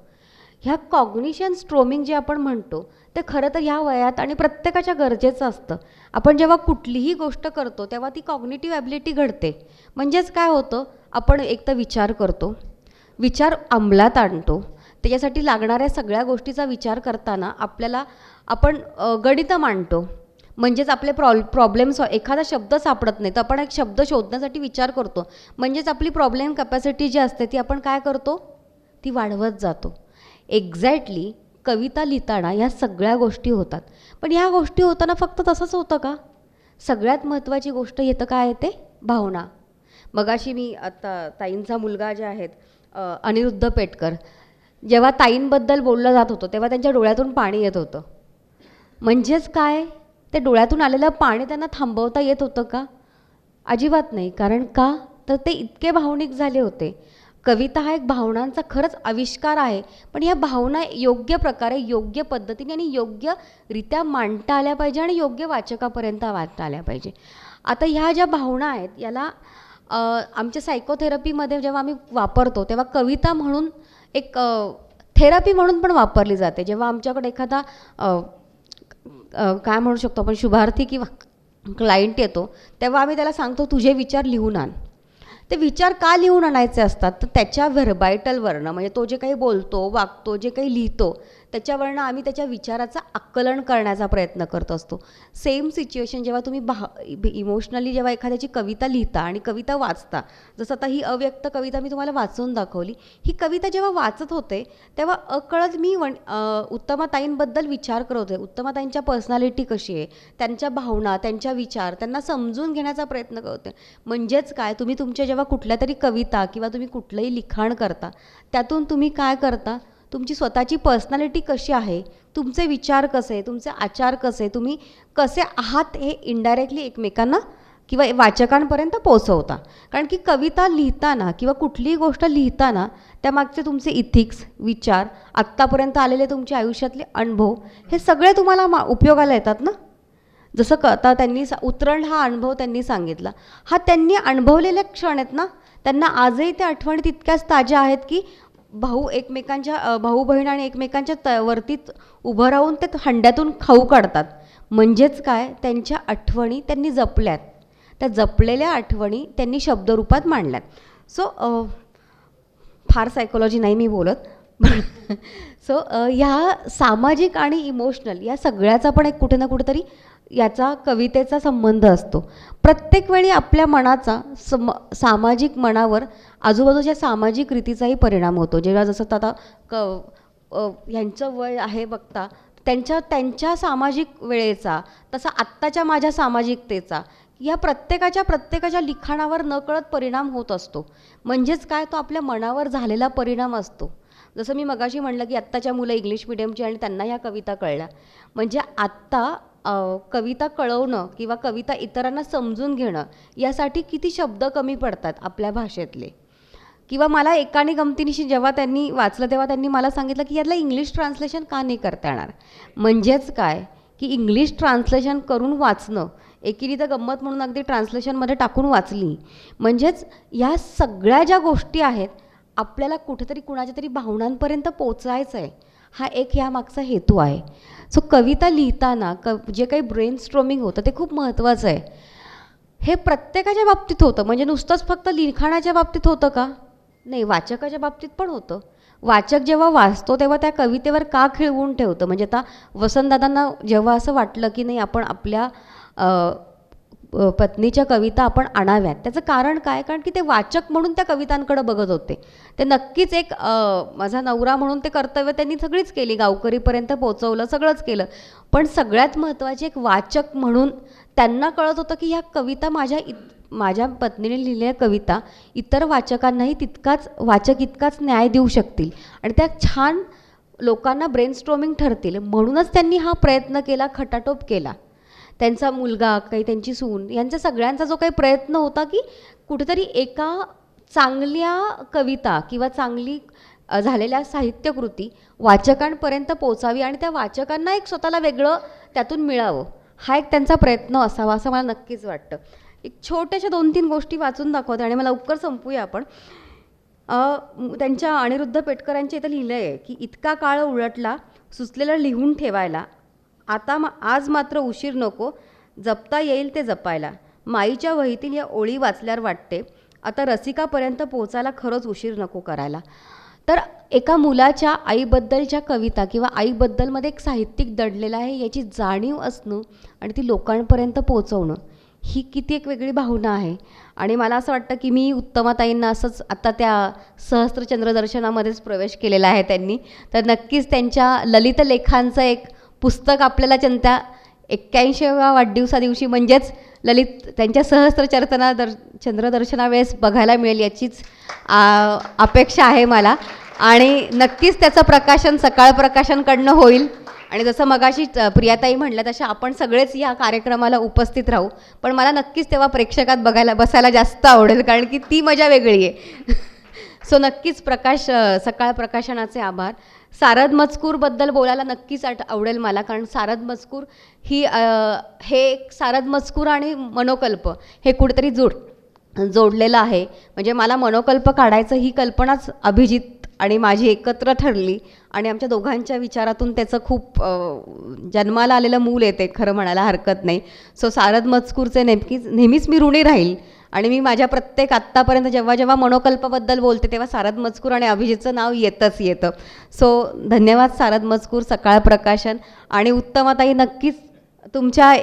ह्या कॉग्निशन स्ट्रोमिंग जे आपण म्हणतो ते खरं तर ह्या वयात आणि प्रत्येकाच्या गरजेचं असतं. आपण जेव्हा कुठलीही गोष्ट करतो तेव्हा ती कॉग्निटिव्ह ॲबिलिटी घडते. म्हणजेच काय होतं, आपण एक तर विचार करतो, विचार अंमलात आणतो, त्याच्यासाठी लागणाऱ्या सगळ्या गोष्टीचा विचार करताना आपण गणितं मांडतो. म्हणजेच आपले प्रॉब्लेम्स, एखादा शब्द सापडत नाही तर आपण एक शब्द शोधण्यासाठी विचार करतो. म्हणजेच आपली प्रॉब्लेम कॅपॅसिटी जी असते ती आपण काय करतो, ती वाढवत जातो. एक्झॅक्टली कविता लिहिताना ह्या सगळ्या गोष्टी होतात. पण ह्या गोष्टी होताना फक्त तसंच होतं का? सगळ्यात महत्त्वाची गोष्ट येतं काय येते, भावना. मगाशी मी आता ताईंचा मुलगा जे आहेत अनिरुद्ध पेटकर, जेव्हा ताईंबद्दल बोललं जात होतं तेव्हा त्यांच्या डोळ्यातून पाणी येत होतं. म्हणजेच काय, ते डोळ्यातून आलेलं पाणी त्यांना थांबवता येत होतं का? अजिबात नाही. कारण का, तर ते इतके भावनिक झाले होते. कविता हा एक भावनांचा खरंच आविष्कार आहे, पण या भावना योग्य प्रकारे, योग्य पद्धतीने आणि योग्यरित्या मांडता आल्या पाहिजे आणि योग्य वाचकापर्यंत वाचता आल्या पाहिजे. आता ह्या ज्या भावना आहेत याला आमच्या सायकोथेरपीमध्ये जेव्हा आम्ही वापरतो तेव्हा कविता म्हणून एक थेरपी म्हणून पण वापरली जाते. जेव्हा आमच्याकडे एखादा काय म्हणू शकतो आपण, शुभार्थी किंवा क्लायंट येतो तेव्हा आम्ही त्याला सांगतो तुझे विचार लिहून आण. ते विचार का लिहून आणायचे असतात, तर त्याच्या व्हर्बायटलवरनं, म्हणजे तो जे काही बोलतो, वागतो, जे काही लिहितो त्याच्यावरनं आम्ही त्याच्या विचाराचं आकलन करण्याचा प्रयत्न करत असतो. सेम सिच्युएशन जेव्हा तुम्ही इमोशनली जेव्हा एखाद्याची कविता लिहिता आणि कविता वाचता, जसं आता ही अव्यक्त कविता मी तुम्हाला वाचून दाखवली, ही कविता जेव्हा वाचत होते तेव्हा अकळत मी उत्तमाताईंबद्दल विचार करत होते. उत्तमाताईंच्या पर्सनॅलिटी कशी आहे, त्यांच्या भावना, त्यांच्या विचार, त्यांना समजून घेण्याचा प्रयत्न करते. म्हणजेच काय, तुम्ही तुमच्या जेव्हा कुठल्या तरी कविता किंवा तुम्ही कुठलंही लिखाण करता त्यातून तुम्ही काय करता, तुमची स्वतःची पर्सनॅलिटी कशी आहे, तुमचे विचार कसे, तुमचे आचार कसे, तुम्ही कसे आहात हे इनडायरेक्टली एकमेकांना किंवा वाचकांपर्यंत पोहोचवता. कारण की कविता लिहिताना किंवा कुठलीही गोष्ट लिहिताना त्यामागचे तुमचे इथिक्स, विचार, आत्तापर्यंत आलेले तुमच्या आयुष्यातले अनुभव, हे सगळे तुम्हाला उपयोगाला येतात ना. जसं आता त्यांनी उतरण हा अनुभव त्यांनी सांगितला, हा त्यांनी अनुभवलेले क्षण आहेत ना. त्यांना आजही त्या आठवणी तितक्याच ताज्या आहेत की भाऊ बहीण आणि एकमेकांच्या वरतीत उभं राहून ते हंड्यातून खाऊ काढतात. म्हणजेच काय, त्यांच्या आठवणी त्यांनी जपल्यात, त्या जपलेल्या आठवणी त्यांनी शब्दरूपात मांडल्यात. सो फार सायकोलॉजी नाही मी बोलत. सो ह्या सामाजिक आणि इमोशनल या सगळ्याचा पण एक कुठे ना कुठेतरी याचा कवितेचा संबंध असतो. प्रत्येक वेळी आपल्या मनाचा सामाजिक मनावर आजूबाजूच्या सामाजिक रीतीचाही परिणाम होतो. जेव्हा जसं आता ह्यांचं वय आहे बघता, त्यांच्या सामाजिक वेळेचा, तसा आत्ताच्या माझ्या सामाजिकतेचा, या प्रत्येकाच्या लिखाणावर नकळत परिणाम होत असतो. म्हणजेच काय, तो आपल्या मनावर झालेला परिणाम असतो. जसं मी मगाशी म्हणलं की आत्ताच्या मुलं इंग्लिश मिडियमची आणि त्यांना ह्या कविता कळल्या. म्हणजे आत्ता कविता कळवणं किंवा कविता इतरांना समजून घेणं यासाठी किती शब्द कमी पडतात आपल्या भाषेतले. किंवा मला एकाने गमतीनिशी जेव्हा त्यांनी वाचलं तेव्हा त्यांनी मला सांगितलं की यातलं इंग्लिश ट्रान्सलेशन का नाही करता येणार. म्हणजेच काय की इंग्लिश ट्रान्सलेशन करून वाचणं, एकीने तर गंमत म्हणून अगदी ट्रान्सलेशनमध्ये टाकून वाचली. म्हणजेच ह्या सगळ्या ज्या गोष्टी आहेत आपल्याला कुठेतरी कुणाच्या तरी भावनांपर्यंत पोचायचं आहे, हा एक ह्या मागचा हेतू आहे. सो कविता लिहिताना जे काही ब्रेन स्ट्रोमिंग होतं ते खूप महत्त्वाचं आहे. हे प्रत्येकाच्या बाबतीत होतं, म्हणजे नुसतंच फक्त लिखाणाच्या बाबतीत होतं का, नाही, वाचकाच्या बाबतीत पण होतं. वाचक जेव्हा वाचतो तेव्हा त्या कवितेवर का खिळवून ठेवतं. म्हणजे आता वसंतदादांना जेव्हा असं वाटलं की नाही आपण आपल्या पत्नीच्या कविता आपण आणाव्यात. त्याचं कारण काय? कारण की ते वाचक म्हणून त्या कवितांकडे बघत होते. ते नक्कीच एक माझा नवरा म्हणून ते कर्तव्य त्यांनी सगळीच केली, गावकरीपर्यंत पोहोचवलं, सगळंच केलं. पण सगळ्यात महत्त्वाची एक वाचक म्हणून त्यांना कळत होतं की ह्या कविता माझ्या पत्नीने लिहिलेल्या कविता इतर वाचकांनाही वाचक इतकाच न्याय देऊ शकतील आणि त्या छान लोकांना ब्रेनस्टॉर्मिंग ठरतील. म्हणूनच त्यांनी हा प्रयत्न केला, खटाटोप केला. त्यांचा मुलगा, काही त्यांची सून, यांचा सगळ्यांचा जो काही प्रयत्न होता की कुठेतरी एका चांगल्या कविता किंवा चांगली झालेल्या साहित्यकृती वाचकांपर्यंत पोचावी आणि त्या वाचकांना एक स्वतःला वेगळं त्यातून मिळावं, हा एक त्यांचा प्रयत्न असावा असं मला नक्कीच वाटतं. एक छोट्याशा 2-3 गोष्टी वाचून दाखवते आणि मला लवकर संपूया आपण. त्यांच्या अनिरुद्ध पेटकरांच्या इथं लिहिलं आहे की इतका काळ उलटला सुचलेलं लिहून ठेवायला, आज मात्र उशीर नको, जपता येईल ते जपायला. माईच्या वहीतील या ओळी वाचल्यावर वाटते आता रसिकापर्यंत पोचायला खरंच उशीर नको करायला. तर एका मुलाच्या आईबद्दलच्या कविता किंवा आईबद्दलमध्ये एक साहित्यिक दडलेलं आहे याची जाणीव असणं आणि ती लोकांपर्यंत पोचवणं ही किती एक वेगळी भावना आहे. आणि मला असं वाटतं की मी उत्तमाताईंना असंच आता त्या सहस्त्रचंद्रदर्शनामध्येच प्रवेश केलेला आहे त्यांनी, तर नक्कीच त्यांच्या ललित लेखांचं एक पुस्तक आपल्याला त्यांच्या 81व्या वाढदिवसादिवशी म्हणजेच त्यांच्या चंद्रदर्शनावेळेस बघायला मिळेल याचीच अपेक्षा आहे मला. आणि नक्कीच त्याचं प्रकाशन सकाळ प्रकाशनकडनं होईल. आणि जसं मगाशी प्रियाताई म्हटलं तशा आपण सगळेच या कार्यक्रमाला उपस्थित राहू, पण मला नक्कीच तेव्हा प्रेक्षकात बसायला जास्त आवडेल, कारण की ती मजा वेगळी आहे. सो नक्कीच सकाळ प्रकाशनाचे आभार. सारद मजकूरबद्दल बोलायला नक्कीच आवडेल मला, कारण सारद मजकूर हे सारद मजकूर आणि मनोकल्प हे कुठेतरी जोडलेलं आहे. म्हणजे मला मनोकल्प काढायचं ही कल्पनाच अभिजित आणि माझी एकत्र ठरली आणि आमच्या दोघांच्या विचारातून त्याचं खूप जन्माला आलेलं मूल येते, खरं म्हणायला हरकत नाही. सो सारद मजकूरचे नेहमीच मी ऋणी राहील. आणि मी माझ्या प्रत्येक आत्तापर्यंत जेव्हा मनोकल्पाबद्दल बोलते तेव्हा सारद मजकूर आणि अभिजितचं नाव येतं. सो धन्यवाद सारद मजकूर, सकाळ प्रकाशन. आणि उत्तमाताई, नक्कीच तुमच्या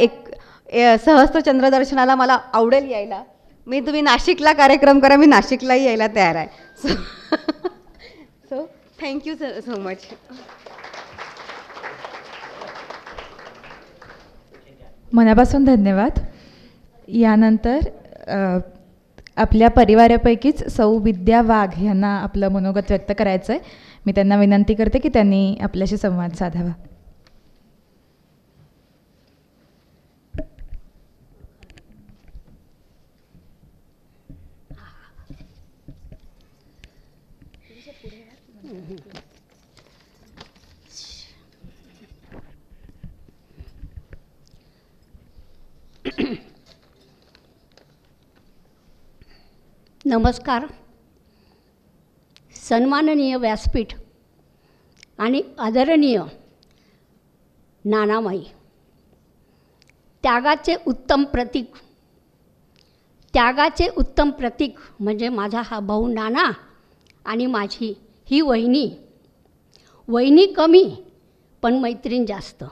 सहस्त्रचंद्रदर्शनाला मला आवडेल यायला. तुम्ही नाशिकला कार्यक्रम करा, मी नाशिकलाही यायला तयार आहे. So thank you so much. मनापासून धन्यवाद. यानंतर आपल्या परिवारापैकीच सौ विद्या वाघ यांना आपलं मनोगत व्यक्त करायचं आहे. मी त्यांना विनंती करते की त्यांनी आपल्याशी संवाद साधावा. नमस्कार. सन्माननीय व्यासपीठ आणि आदरणीय नानामाई, त्यागाचे उत्तम प्रतीक म्हणजे माझा हा भाऊ नाना आणि माझी ही वहिनी कमी पण मैत्रीण जास्त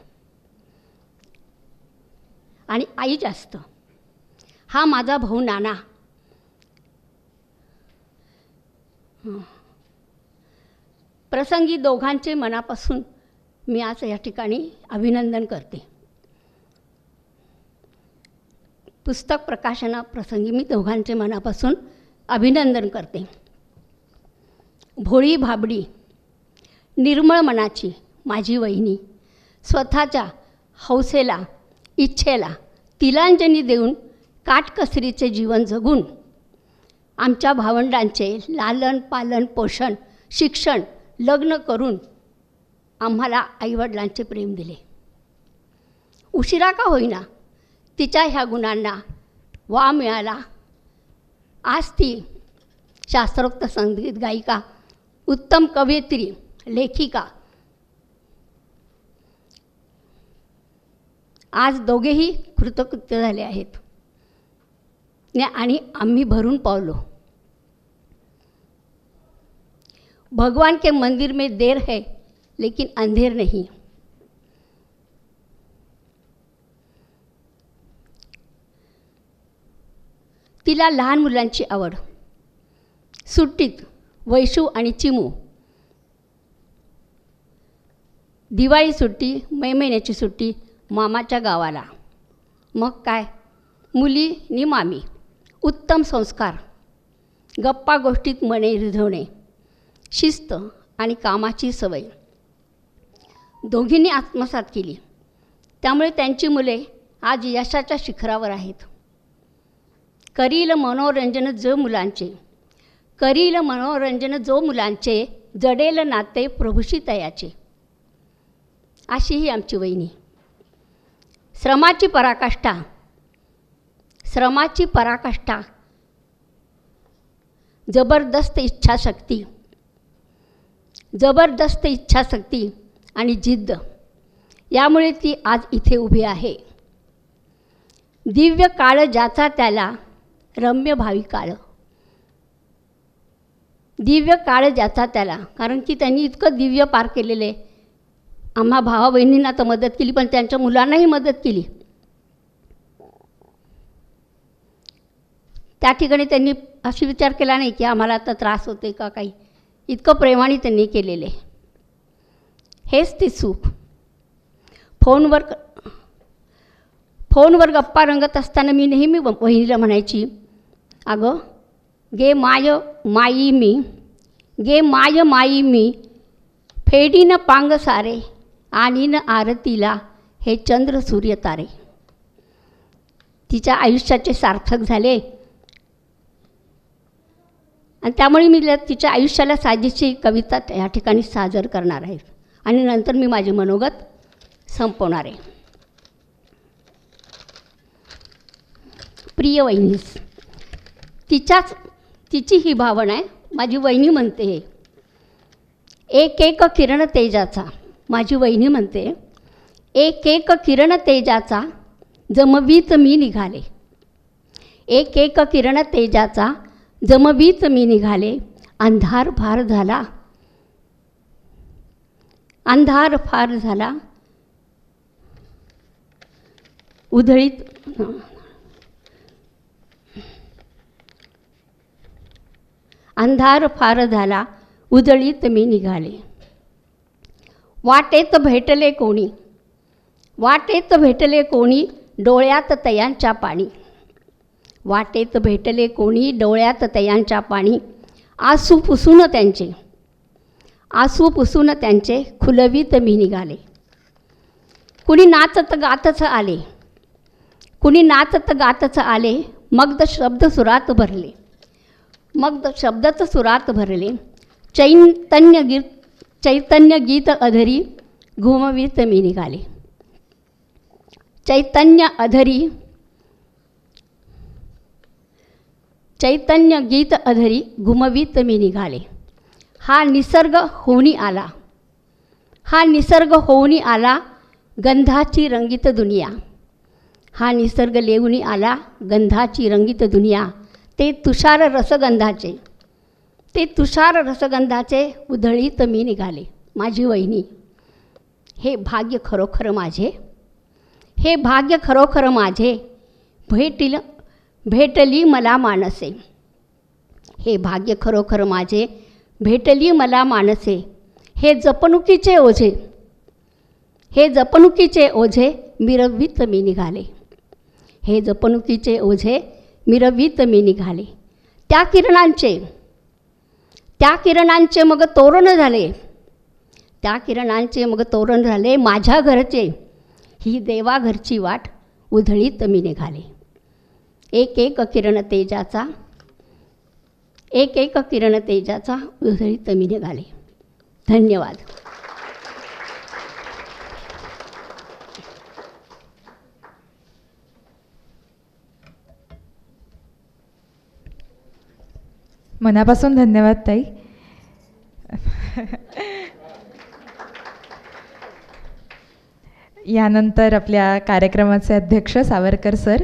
आणि आई जास्त. हा माझा भाऊ नाना. प्रसंगी दोघांचे मनापासून मी आज या ठिकाणी अभिनंदन करते. पुस्तक प्रकाशनाप्रसंगी मी दोघांचे मनापासून अभिनंदन करते. भोळी भाबडी, निर्मळ मनाची माझी वहिनी, स्वतःच्या हौसेला, इच्छेला तिलांजली देऊन काटकसरीचे जीवन जगून आमच्या भावंडांचे लालन पालन पोषण शिक्षण लग्न करून आम्हाला आईवडिलांचे प्रेम दिले. उशिरा का होईना तिच्या ह्या गुणांना वाव मिळाला. आज ती शास्त्रोक्त संगीत गायिका, उत्तम कवयित्री, लेखिका. आज दोघेही कृतकृत्य झाले आहेत आणि आम्ही भरून पावलो. भगवान के मंदिर में देर है लेकिन अंधेर नहीं. तिला लहान मुलांची आवड. सुट्टीत वैशू आणि चिमू, दिवाळी सुट्टी, मे महिन्याची सुट्टी मामाच्या गावाला. मग काय, मुली नि मामी, उत्तम संस्कार, गप्पा गोष्टीत मने रिझवणे, शिस्त आणि कामाची सवय दोघींनी आत्मसात केली. त्यामुळे त्यांची मुले आज यशाच्या शिखरावर आहेत. करील मनोरंजन जो मुलांचे, जडेल नाते प्रभूशी तयाचे. अशी ही आमची वहिनी. श्रमाची पराकाष्ठा, जबरदस्त इच्छाशक्ती आणि जिद्द, यामुळे ती आज इथे उभी आहे. दिव्य काळ ज्याचा त्याला रम्य भावी काळ. दिव्य काळ ज्याचा त्याला, कारण की त्यांनी इतकं दिव्य पार केलेलं आहे. आम्हा भावा बहिणींना तर मदत केली, पण त्यांच्या मुलांनाही मदत केली. त्या ठिकाणी त्यांनी अशी विचार केला नाही की आम्हाला आता त्रास होते का काही. इतकं प्रेमाने त्यांनी केलेले. हेच ते सुख. फोनवर गप्पा रंगत असताना मी नेहमी बहिणीला म्हणायची, अगं गे माय माई मी फेडीन पांग सारे, आणीन आरतीला हे चंद्र सूर्य तारे. तिच्या आयुष्याचे सार्थक झाले आणि त्यामुळे मी तिच्या आयुष्याला साजेशी कविता या ठिकाणी सादर करणार आहे आणि नंतर मी माझे मनोगत संपवणार आहे. प्रिय वहिनीस, तिची ही भावना आहे. माझी वहिनी म्हणते, एक एक किरण तेजाचा. माझी वहिनी म्हणते, एक एक किरण तेजाचा जमवीत मी निघाले. एक एक किरण तेजाचा जमवीत मी निघाले. अंधार फार झाला उधळीत. अंधार फार झाला उधळीत मी निघाले. वाटेत भेटले कोणी डोळ्यात तयांच्या पाणी. वाटेत भेटले कोणी डोळ्यात तयांच्या पाणी. आसू पुसून त्यांचे खुलवीत मी निघाले. कुणी नाचत गातच आले. मग्ध शब्द सुरात भरले. चैतन्य गीत अधरी घुमवीत मी निघाले. चैतन्य गीत अधरी घुमवीत मी निघाले. हा निसर्ग होऊनी आला गंधाची रंगीत दुनिया. हा निसर्ग लेऊनी आला गंधाची रंगीत दुनिया. ते तुषार रसगंधाचे उधळीत मी निघाले. माझी वहिनी, हे भाग्य खरोखर माझे भेटली मला मानसे. हे भाग्य खरोखर माझे भेटली मला मानसे. हे जपणुकीचे ओझे मिरवीत मी निघाले. हे जपणुकीचे ओझे मिरवीत मी निघाले. त्या किरणांचे मग तोरण झाले. माझ्या घरचे ही देवाघरची वाट उधळीत मी निघाले. एक एक किरण तेजाचा उधळीत मी निघाले. धन्यवाद. मनापासून धन्यवाद ताई. यानंतर आपल्या कार्यक्रमाचे अध्यक्ष सावरकर सर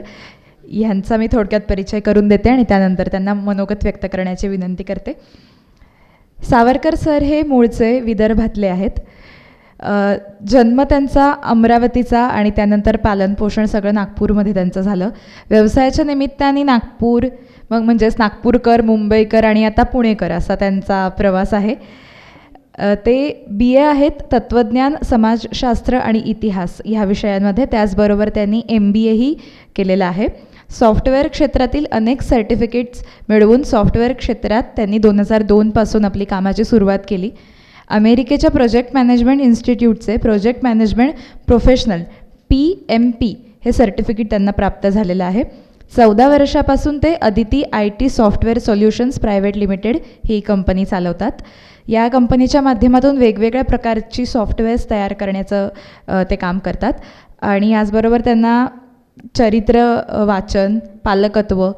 यांचा मी थोडक्यात परिचय करून देते आणि त्यानंतर त्यांना मनोगत व्यक्त करण्याची विनंती करते. सावरकर सर हे मूळचे विदर्भातले आहेत. जन्म त्यांचा अमरावतीचा आणि त्यानंतर पालनपोषण सगळं नागपूरमध्ये त्यांचं झालं. व्यवसायाच्या निमित्ताने नागपूर, मग म्हणजेच नागपूरकर, मुंबईकर आणि आता पुणेकर असा त्यांचा प्रवास आहे. ते BA आहेत तत्त्वज्ञान, समाजशास्त्र आणि इतिहास ह्या विषयांमध्ये. त्याचबरोबर त्यांनी MBAही केलेलं आहे. सॉफ्टवेअर क्षेत्रातील अनेक सर्टिफिकेट्स मिळवून सॉफ्टवेअर क्षेत्रात त्यांनी 2002पासून आपली कामाची सुरुवात केली. अमेरिकेच्या प्रोजेक्ट मॅनेजमेंट इन्स्टिट्यूटचे प्रोजेक्ट मॅनेजमेंट प्रोफेशनल PMP हे सर्टिफिकेट त्यांना प्राप्त झालेलं आहे. 14 वर्षापासून ते Aditi IT software solutions private limited ही कंपनी चालवतात. या कंपनीच्या माध्यमातून वेगवेगळ्या प्रकारची सॉफ्टवेअर्स तयार करण्याचं ते काम करतात. आणि याचबरोबर त्यांना चरित्र वाचन, पालकत्व,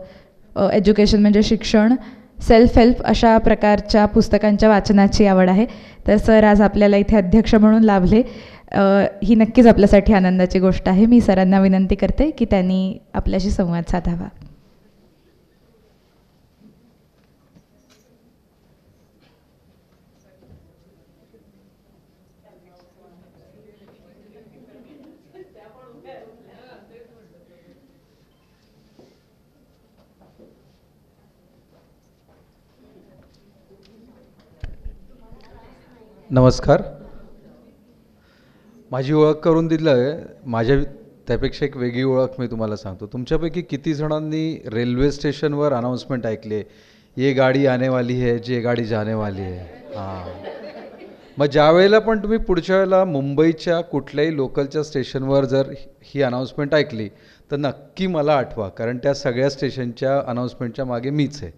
एज्युकेशन म्हणजे शिक्षण, सेल्फ हेल्प अशा प्रकारच्या पुस्तकांच्या वाचनाची आवड आहे. तर सर आज आपल्याला इथे अध्यक्ष म्हणून लाभले, ही नक्कीच आपल्यासाठी आनंदाची गोष्ट आहे. मी सरांना विनंती करते की त्यांनी आपल्याशी संवाद साधावा. नमस्कार. माझी ओळख करून दिलं आहे. माझ्या त्यापेक्षा एक वेगळी ओळख मी तुम्हाला सांगतो. तुमच्यापैकी किती जणांनी रेल्वे स्टेशनवर अनाऊन्समेंट ऐकली आहे, ये गाडी आने वाली है, ये गाडी जाने वाली है? हां. मग ज्या वेळेला पण तुम्ही पुढच्या वेळेला मुंबईच्या कुठल्याही लोकलच्या स्टेशनवर जर ही अनाऊन्समेंट ऐकली तर नक्की मला आठवा, कारण त्या सगळ्या स्टेशनच्या अनाऊन्समेंटच्या मागे मीच आहे.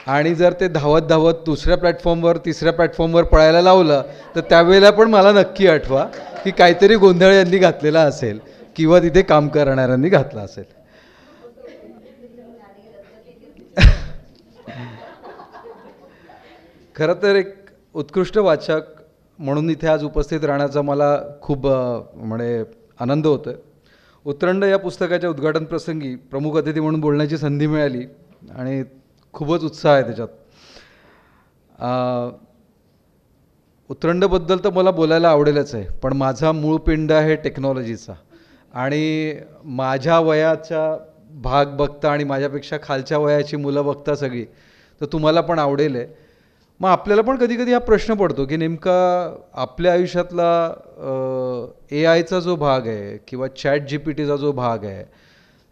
आणि जर ते धावत धावत दुसऱ्या प्लॅटफॉर्मवर, तिसऱ्या प्लॅटफॉर्मवर पळायला लावलं तर त्यावेळेला पण मला नक्की आठवा की काहीतरी गोंधळ यांनी घातलेला असेल किंवा तिथे काम करणाऱ्यांनी घातला असेल. खरं तर एक उत्कृष्ट वाचक म्हणून इथे आज उपस्थित राहण्याचा मला खूप आनंद होतो आहे. उतरंड या पुस्तकाच्या उद्घाटन प्रसंगी प्रमुख अतिथी म्हणून बोलण्याची संधी मिळाली आणि खूपच उत्साह आहे त्याच्यात. उतरंडबद्दल तर मला बोलायला आवडेलच आहे, पण माझा मूळ पिंड आहे टेक्नॉलॉजीचा आणि माझ्या वयाचा भाग बघता आणि माझ्यापेक्षा खालच्या वयाची मुलं बघता सगळी, तर तुम्हाला पण आवडेल आहे. मग आपल्याला पण कधी कधी हा प्रश्न पडतो की नेमका आपल्या आयुष्यातला AIचा जो भाग आहे किंवा ChatGPTचा जो भाग आहे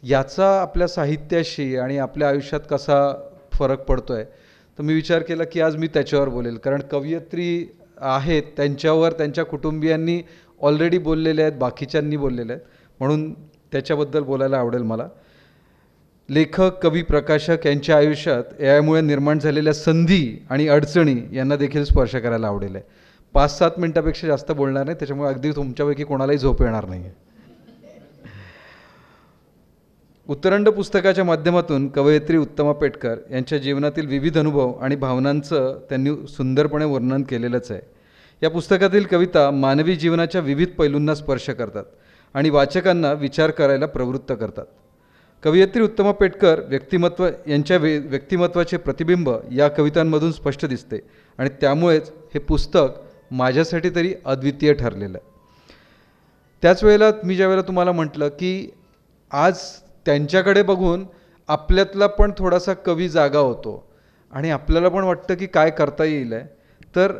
याचा आपल्या साहित्याशी आणि आपल्या आयुष्यात कसा फरक पडतो आहे. तर मी विचार केला की आज मी त्याच्यावर बोलेल, कारण कवयित्री आहेत त्यांच्यावर त्यांच्या कुटुंबियांनी ऑलरेडी बोललेले आहेत, बाकीच्यांनी बोललेले आहेत, म्हणून त्याच्याबद्दल बोलायला आवडेल मला. लेखक, कवी, प्रकाशक यांच्या आयुष्यात AIमुळे निर्माण झालेल्या संधी आणि अडचणी यांना देखील स्पर्श करायला आवडेल आहे. 5-7 मिनटापेक्षा जास्त बोलणार नाही, त्याच्यामुळे अगदी तुमच्यापैकी कोणालाही झोप येणार नाही. उतरंड पुस्तकाच्या माध्यमातून कवयित्री उत्तमा पेटकर यांच्या जीवनातील विविध अनुभव आणि भावनांचं त्यांनी सुंदरपणे वर्णन केलेलंच आहे. या पुस्तकातील कविता मानवी जीवनाच्या विविध पैलूंना स्पर्श करतात आणि वाचकांना विचार करायला प्रवृत्त करतात. कवयित्री उत्तमा पेटकर व्यक्तिमत्वाचे प्रतिबिंब या कवितांमधून स्पष्ट दिसते आणि त्यामुळेच हे पुस्तक माझ्यासाठी तरी अद्वितीय ठरलेलं आहे. त्याच वेळेला मी ज्या वेळेला तुम्हाला म्हटलं की आज त्यांच्याकडे बघून आपल्यातला पण थोडासा कवी जागा होतो आणि आपल्याला पण वाटतं की काय करता येईल आहे, तर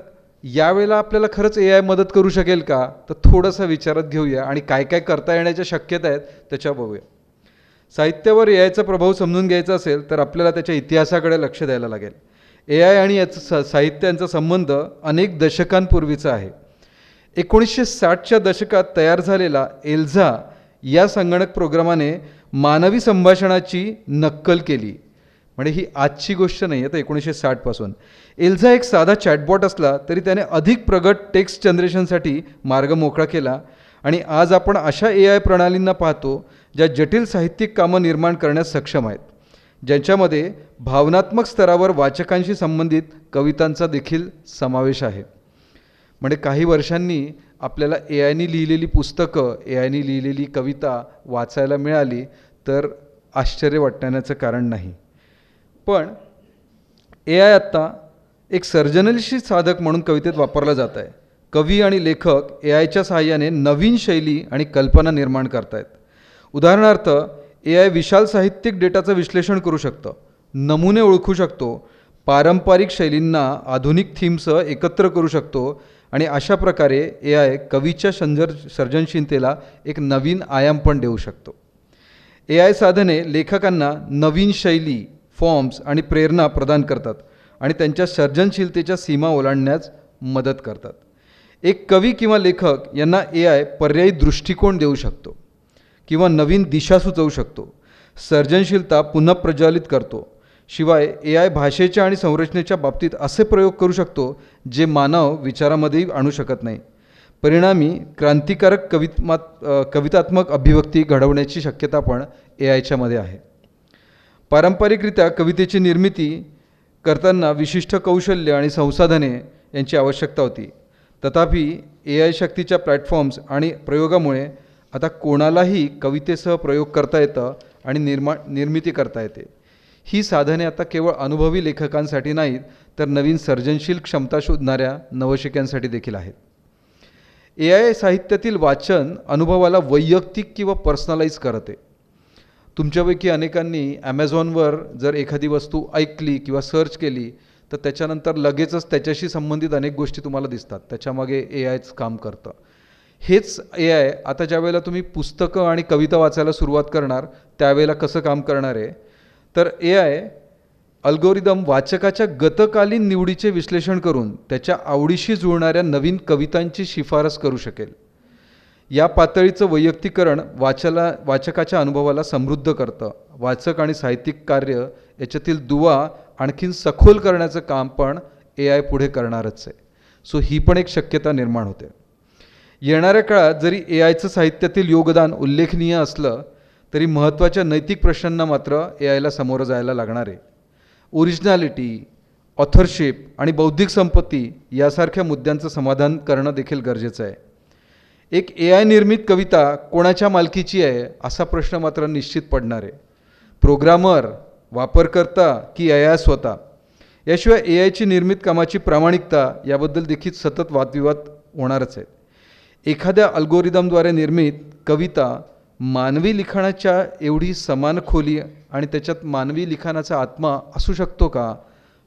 यावेळेला आपल्याला खरंच AI मदत करू शकेल का, तर थोडंसं विचारात घेऊया आणि काय काय करता येण्याच्या शक्यता आहेत त्याच्या बघूया. साहित्यावर AIचा प्रभाव समजून घ्यायचा असेल तर आपल्याला त्याच्या इतिहासाकडे लक्ष द्यायला लागेल. AI आणि याचं साहित्यांचा संबंध अनेक दशकांपूर्वीचा आहे. 1960च्या दशकात तयार झालेला एल्झा या संगणक प्रोग्रामाने मानवी संभाषणाची नक्कल केली. म्हणजे ही आजची गोष्ट नाही आहे, तर 1960पासून. एल्झा एक साधा चॅटबॉट असला तरी त्याने अधिक प्रगत टेक्स्ट जनरेशनसाठी मार्ग मोकळा केला आणि आज आपण अशा AI प्रणालींना पाहतो ज्या जटिल साहित्यिक कामं निर्माण करण्यास सक्षम आहेत, ज्यांच्यामध्ये भावनात्मक स्तरावर वाचकांशी संबंधित कवितांचा देखील समावेश आहे. म्हणजे काही वर्षांनी आपल्याला AIनी लिहिलेली पुस्तकं, AIनी लिहिलेली कविता वाचायला मिळाली तर आश्चर्य वाटण्याचं कारण नाही. पण AI आत्ता एक सर्जनशील साधक म्हणून कवितेत वापरला जात आहे. कवी आणि लेखक AIच्या सहाय्याने नवीन शैली आणि कल्पना निर्माण करतायत. उदाहरणार्थ AI विशाल साहित्यिक डेटाचं विश्लेषण करू शकतं, नमुने ओळखू शकतो, पारंपरिक शैलींना आधुनिक थीमसह एकत्र करू शकतो आणि अशा प्रकारे AI कवीच्या सर्जनशीलतेला एक नवीन आयाम पण देऊ शकतो. AI साधने लेखकांना नवीन शैली, फॉर्म्स आणि प्रेरणा प्रदान करतात आणि त्यांच्या सर्जनशीलतेच्या सीमा ओलांडण्यास मदत करतात. एक कवी किंवा लेखक यांना AI पर्यायी दृष्टिकोन देऊ शकतो किंवा नवीन दिशा सुचवू शकतो, सर्जनशीलता पुन्हा प्रज्वलित करतो. शिवाय AI भाषेच्या आणि संरचनेच्या बाबतीत असे प्रयोग करू शकतो जे मानव विचारामध्येही आणू शकत नाही. परिणामी क्रांतिकारक कवितात्मक अभिव्यक्ती घडवण्याची शक्यता पण AIच्या मध्ये आहे. पारंपरिकरित्या कवितेची निर्मिती करताना विशिष्ट कौशल्य आणि संसाधने यांची आवश्यकता होती. तथापि AI शक्तीच्या प्लॅटफॉर्म्स आणि प्रयोगामुळे आता कोणालाही कवितेसह प्रयोग करता येतं आणि निर्मिती करता येते. ही साधने आता केवळ अनुभवी लेखकांसाठी नाहीत, तर नवीन सर्जनशील क्षमता शोधणाऱ्या नवशिक्यांसाठी देखील आहेत. AI साहित्यातील वाचन अनुभवाला वैयक्तिक किंवा पर्सनलाइज करते. तुमच्यापैकी अनेकांनी ॲमेझॉनवर जर एखादी वस्तू ऐकली किंवा सर्च केली तर त्याच्यानंतर लगेचच त्याच्याशी संबंधित अनेक गोष्टी तुम्हाला दिसतात. त्याच्यामागे AIच काम करतं. हेच AI आता ज्यावेळेला तुम्ही पुस्तकं आणि कविता वाचायला सुरुवात करणार त्यावेळेला कसं काम करणार आहे, तर AI अल्गोरिदम वाचकाच्या गतकालीन निवडीचे विश्लेषण करून त्याच्या आवडीशी जुळणाऱ्या नवीन कवितांची शिफारस करू शकेल. या पातळीचं वैयक्तिकरण वाचकाच्या अनुभवाला समृद्ध करतं. वाचक आणि साहित्यिक कार्य याच्यातील दुवा आणखीन सखोल करण्याचं काम पण AI पुढे करणारच आहे. सो ही पण एक शक्यता निर्माण होते. येणाऱ्या काळात जरी AIचं साहित्यातील योगदान उल्लेखनीय असलं तरी महत्त्वाच्या नैतिक प्रश्नांना मात्र AIला सामोरं जायला लागणार आहे. ओरिजिनॅलिटी, ऑथरशिप आणि बौद्धिक संपत्ती यासारख्या मुद्द्यांचं समाधान करणं देखील गरजेचं आहे. एक AI निर्मित कविता कोणाच्या मालकीची आहे असा प्रश्न मात्र निश्चित पडणार आहे. प्रोग्रामर, वापरकर्ता की AI स्वतः? याशिवाय AIची निर्मित कामाची प्रामाणिकता याबद्दल देखील सतत वादविवाद होणारच आहेत. एखाद्या अल्गोरिदमद्वारे निर्मित कविता मानवी लिखाणाच्या एवढी समान खोली आणि त्याच्यात मानवी लिखाणाचा आत्मा असू शकतो का,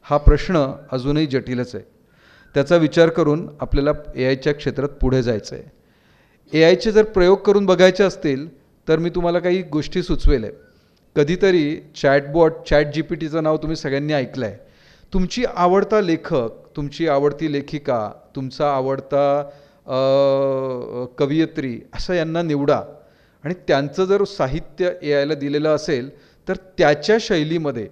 हा प्रश्न अजूनही जटिलच आहे. त्याचा विचार करून आपल्याला AIच्या क्षेत्रात पुढे जायचं आहे. AIचे जर प्रयोग करून बघायचे असतील तर मी तुम्हाला काही गोष्टी सुचवेल आहे. कधीतरी ChatGPTचं नाव तुम्ही सगळ्यांनी ऐकलं आहे. तुमची आवडता लेखक, तुमची आवडती लेखिका, तुमचा आवडता कवयित्री असं यांना निवडा आणि त्यांचं जर साहित्य AIला दिलेलं असेल तर त्याच्या शैलीमध्ये,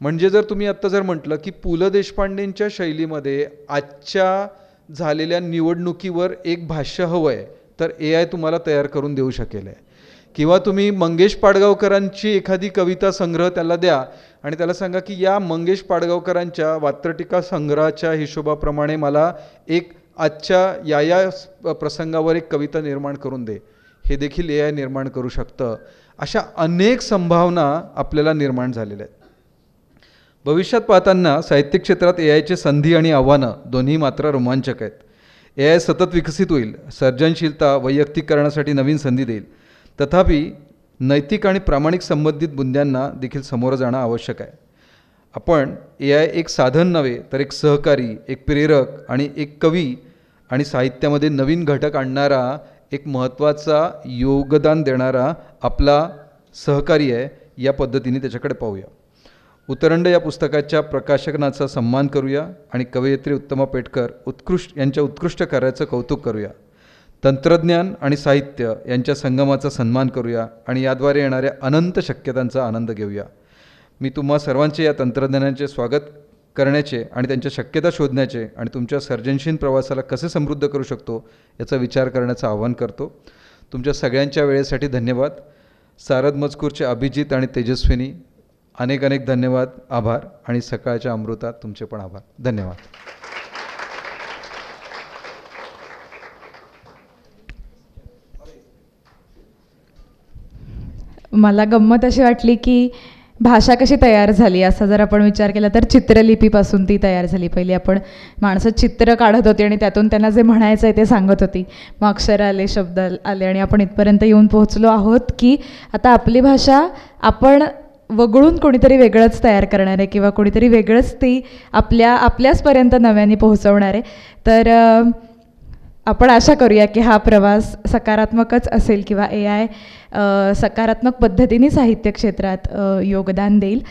म्हणजे जर तुम्ही आत्ता जर म्हटलं की पु ल देशपांडेंच्या शैलीमध्ये आजच्या झालेल्या निवडणुकीवर एक भाष्य हवं आहे तर AI तुम्हाला तयार करून देऊ शकेल. किंवा तुम्ही मंगेश पाडगावकरांची एखादी कविता संग्रह त्याला द्या आणि त्याला सांगा की या मंगेश पाडगावकरांच्या वात्रटिका संग्रहाच्या हिशोबाप्रमाणे मला एक आजच्या या प्रसंगावर एक कविता निर्माण करून दे. हे देखील AI निर्माण करू शकतं. अशा अनेक संभावना आपल्याला निर्माण झालेल्या आहेत. भविष्यात पाहताना साहित्य क्षेत्रात AIचे संधी आणि आव्हानं दोन्ही मात्र रोमांचक आहेत. AI सतत विकसित होईल, सर्जनशीलता वैयक्तिकरणासाठी नवीन संधी देईल. तथापि नैतिक आणि प्रामाणिक संबंधित मुद्द्यांना देखील सामोरं जाणं आवश्यक आहे. आपण AI एक साधन नव्हे तर एक सहकारी, एक प्रेरक आणि एक कवी आणि साहित्यामध्ये नवीन घटक आणणारा, एक महत्त्वाचा योगदान देणारा आपला सहकारी आहे, या पद्धतीने त्याच्याकडे पाहूया. उतरंड या पुस्तकाच्या प्रकाशनाचा सन्मान करूया आणि कवयित्री उत्तमा पेटकर यांच्या उत्कृष्ट कार्याचं कौतुक करूया. तंत्रज्ञान आणि साहित्य यांच्या संगमाचा सन्मान करूया आणि याद्वारे येणाऱ्या अनंत शक्यतांचा आनंद घेऊया. मी तुम्हा सर्वांचे या तंत्रज्ञानाचे स्वागत करण्याचे आणि त्यांच्या शक्यता शोधण्याचे आणि तुमच्या सर्जनशील प्रवासाला कसे समृद्ध करू शकतो याचा विचार करण्याचं आवाहन करतो. तुमच्या सगळ्यांच्या वेळेसाठी धन्यवाद. सारद मजकूरचे अभिजित आणि तेजस्विनी, अनेक अनेक धन्यवाद, आभार. आणि सकाळच्या अमृतात तुमचे पण आभार. धन्यवाद. मला गंमत अशी वाटली की भाषा कशी तयार झाली असा जर आपण विचार केला तर चित्रलिपीपासून ती तयार झाली. पहिली आपण माणसं चित्र काढत होती आणि त्यातून त्यांना जे म्हणायचं आहे ते सांगत होती. मग अक्षर आले, शब्द आले आणि आपण इथपर्यंत येऊन पोहोचलो आहोत की आता आपली भाषा आपण वगळून कोणीतरी वेगळंच तयार करणार आहे किंवा कोणीतरी वेगळंच ती आपल्याचपर्यंत नव्याने पोहोचवणार आहे. तर आपण आशा करूया की हा प्रवास सकारात्मकच असेल किंवा AI सकारात्मक पद्धतीने साहित्य क्षेत्रात योगदान देईल.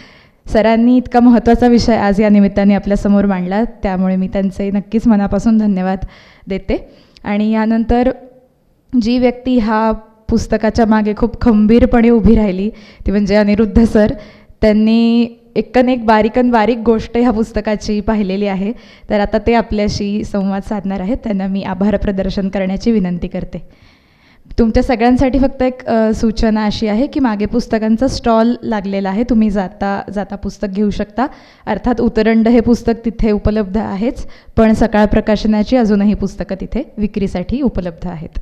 सरांनी इतका महत्त्वाचा विषय आज या निमित्ताने आपल्यासमोर मांडला, त्यामुळे मी त्यांचे नक्कीच मनापासून धन्यवाद देते. आणि यानंतर जी व्यक्ती ह्या पुस्तकाच्या मागे खूप खंबीरपणे उभी राहिली ती म्हणजे अनिरुद्ध सर. त्यांनी एक बारीक गोष्ट ह्या पुस्तकाची पाहिलेली आहे. तर आता ते आपल्याशी संवाद साधणार आहेत. त्यांना मी आभार प्रदर्शन करण्याची विनंती करते. तुमच्या सगळ्यांसाठी फक्त एक सूचना अशी आहे की मागे पुस्तकांचा स्टॉल लागलेला आहे. तुम्ही जाता पुस्तक घेऊ शकता. अर्थात उतरंड हे पुस्तक तिथे उपलब्ध आहेच, पण सकाळ प्रकाशनाची अजूनही पुस्तकं तिथे विक्रीसाठी उपलब्ध आहेत.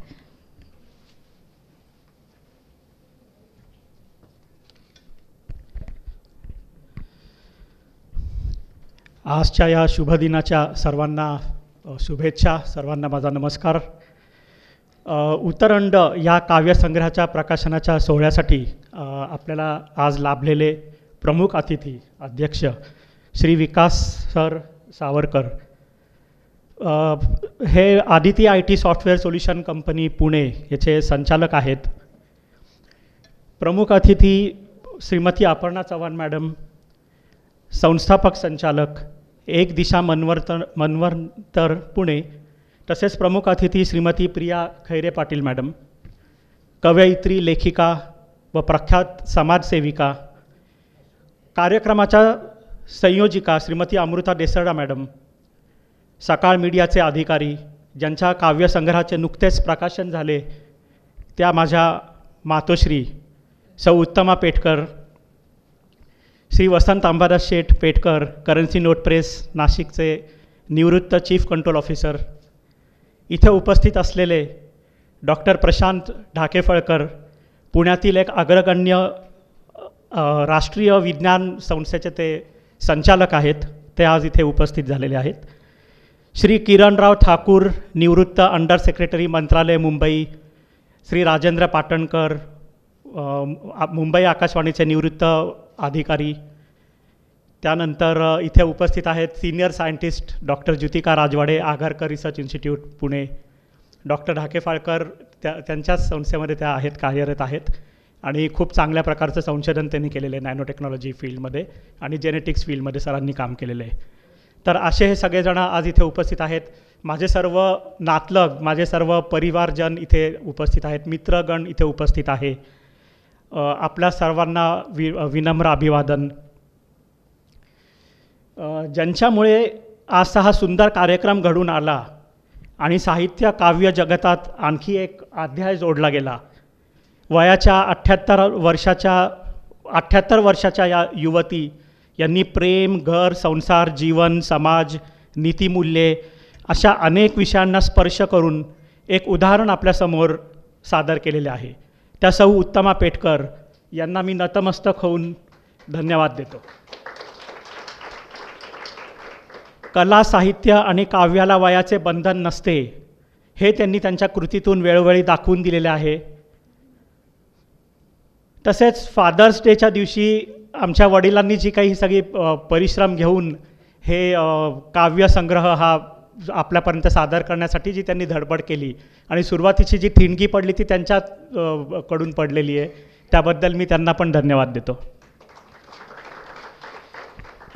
आजच्या या शुभदिनाच्या सर्वांना शुभेच्छा. सर्वांना माझा नमस्कार. उतरंड या काव्यसंग्रहाच्या प्रकाशनाच्या सोहळ्यासाठी आपल्याला आज लाभलेले प्रमुख अतिथी अध्यक्ष श्री विकास सर सावरकर, हे Aditi IT software solution company Pune याचे संचालक आहेत. प्रमुख अतिथी श्रीमती अपर्णा चव्हाण मॅडम, संस्थापक संचालक एक दिशा मनवंतर पुणे. तसेच प्रमुख अतिथी श्रीमती प्रिया खैरे पाटील मॅडम, कवयित्री, लेखिका व प्रख्यात समाजसेविका. कार्यक्रमाच्या संयोजिका श्रीमती अमृता देसरडा मॅडम, सकाळ मीडियाचे अधिकारी ज्यांच्या काव्यसंग्रहाचे नुकतेच प्रकाशन झाले त्या माझ्या मातोश्री सौ उत्तमा पेटकर, श्री वसंत अंबादास शेठ पेटकर, करन्सी नोट प्रेस नाशिकचे निवृत्त चीफ कंट्रोल ऑफिसर. इथे उपस्थित असलेले डॉक्टर प्रशांत ढाकेफळकर, पुण्यातील एक अग्रगण्य राष्ट्रीय विज्ञान संस्थेचे ते संचालक आहेत, ते आज इथे उपस्थित झालेले आहेत. श्री किरणराव ठाकूर, निवृत्त अंडर सेक्रेटरी मंत्रालय मुंबई. श्री राजेंद्र पाटणकर, मुंबई आकाशवाणीचे निवृत्त अधिकारी. त्यानंतर इथे उपस्थित आहेत senior scientist doctor Jyotika Rajwade, Agarkar research institute Pune. Doctor Dhakephalkar त्यांच्याच संस्थेमध्ये त्या आहेत, कार्यरत आहेत आणि खूप चांगल्या प्रकारचं संशोधन त्यांनी केलेलं आहे नॅनो टेक्नॉलॉजी फील्डमध्ये आणि जेनेटिक्स फील्डमध्ये सरांनी काम केलेलं आहे. तर असे हे सगळेजण आज इथे उपस्थित आहेत. माझे सर्व नातलग, माझे सर्व परिवारजन इथे उपस्थित आहेत, मित्रगण इथे उपस्थित आहे. आपल्या सर्वांना विनम्र अभिवादन. ज्यांच्यामुळे आजचा हा सुंदर कार्यक्रम घडून आला आणि साहित्य काव्य जगतात आणखी एक अध्याय जोडला गेला. वयाच्या 78 वर्षाच्या या युवती यांनी प्रेम, घर, संसार, जीवन, समाज, नीतिमूल्ये अशा अनेक विषयांना स्पर्श करून एक उदाहरण आपल्यासमोर सादर केलेले आहे. त्या सौ उत्तमा पेटकर यांना मी नतमस्तक होऊन धन्यवाद देतो. कला, साहित्य आणि काव्याला वयाचे बंधन नसते हे त्यांनी त्यांच्या कृतीतून वेळोवेळी दाखवून दिलेले आहे. तसेच फादर्स डेच्या दिवशी आमच्या वडिलांनी जी काही सगळी परिश्रम घेऊन हे काव्यसंग्रह हा आपल्यापर्यंत सादर करण्यासाठी जी त्यांनी धडपड केली आणि सुरुवातीची जी ठिणगी पडली ती त्यांच्या कडून पडलेली आहे, त्याबद्दल मी त्यांना पण धन्यवाद देतो.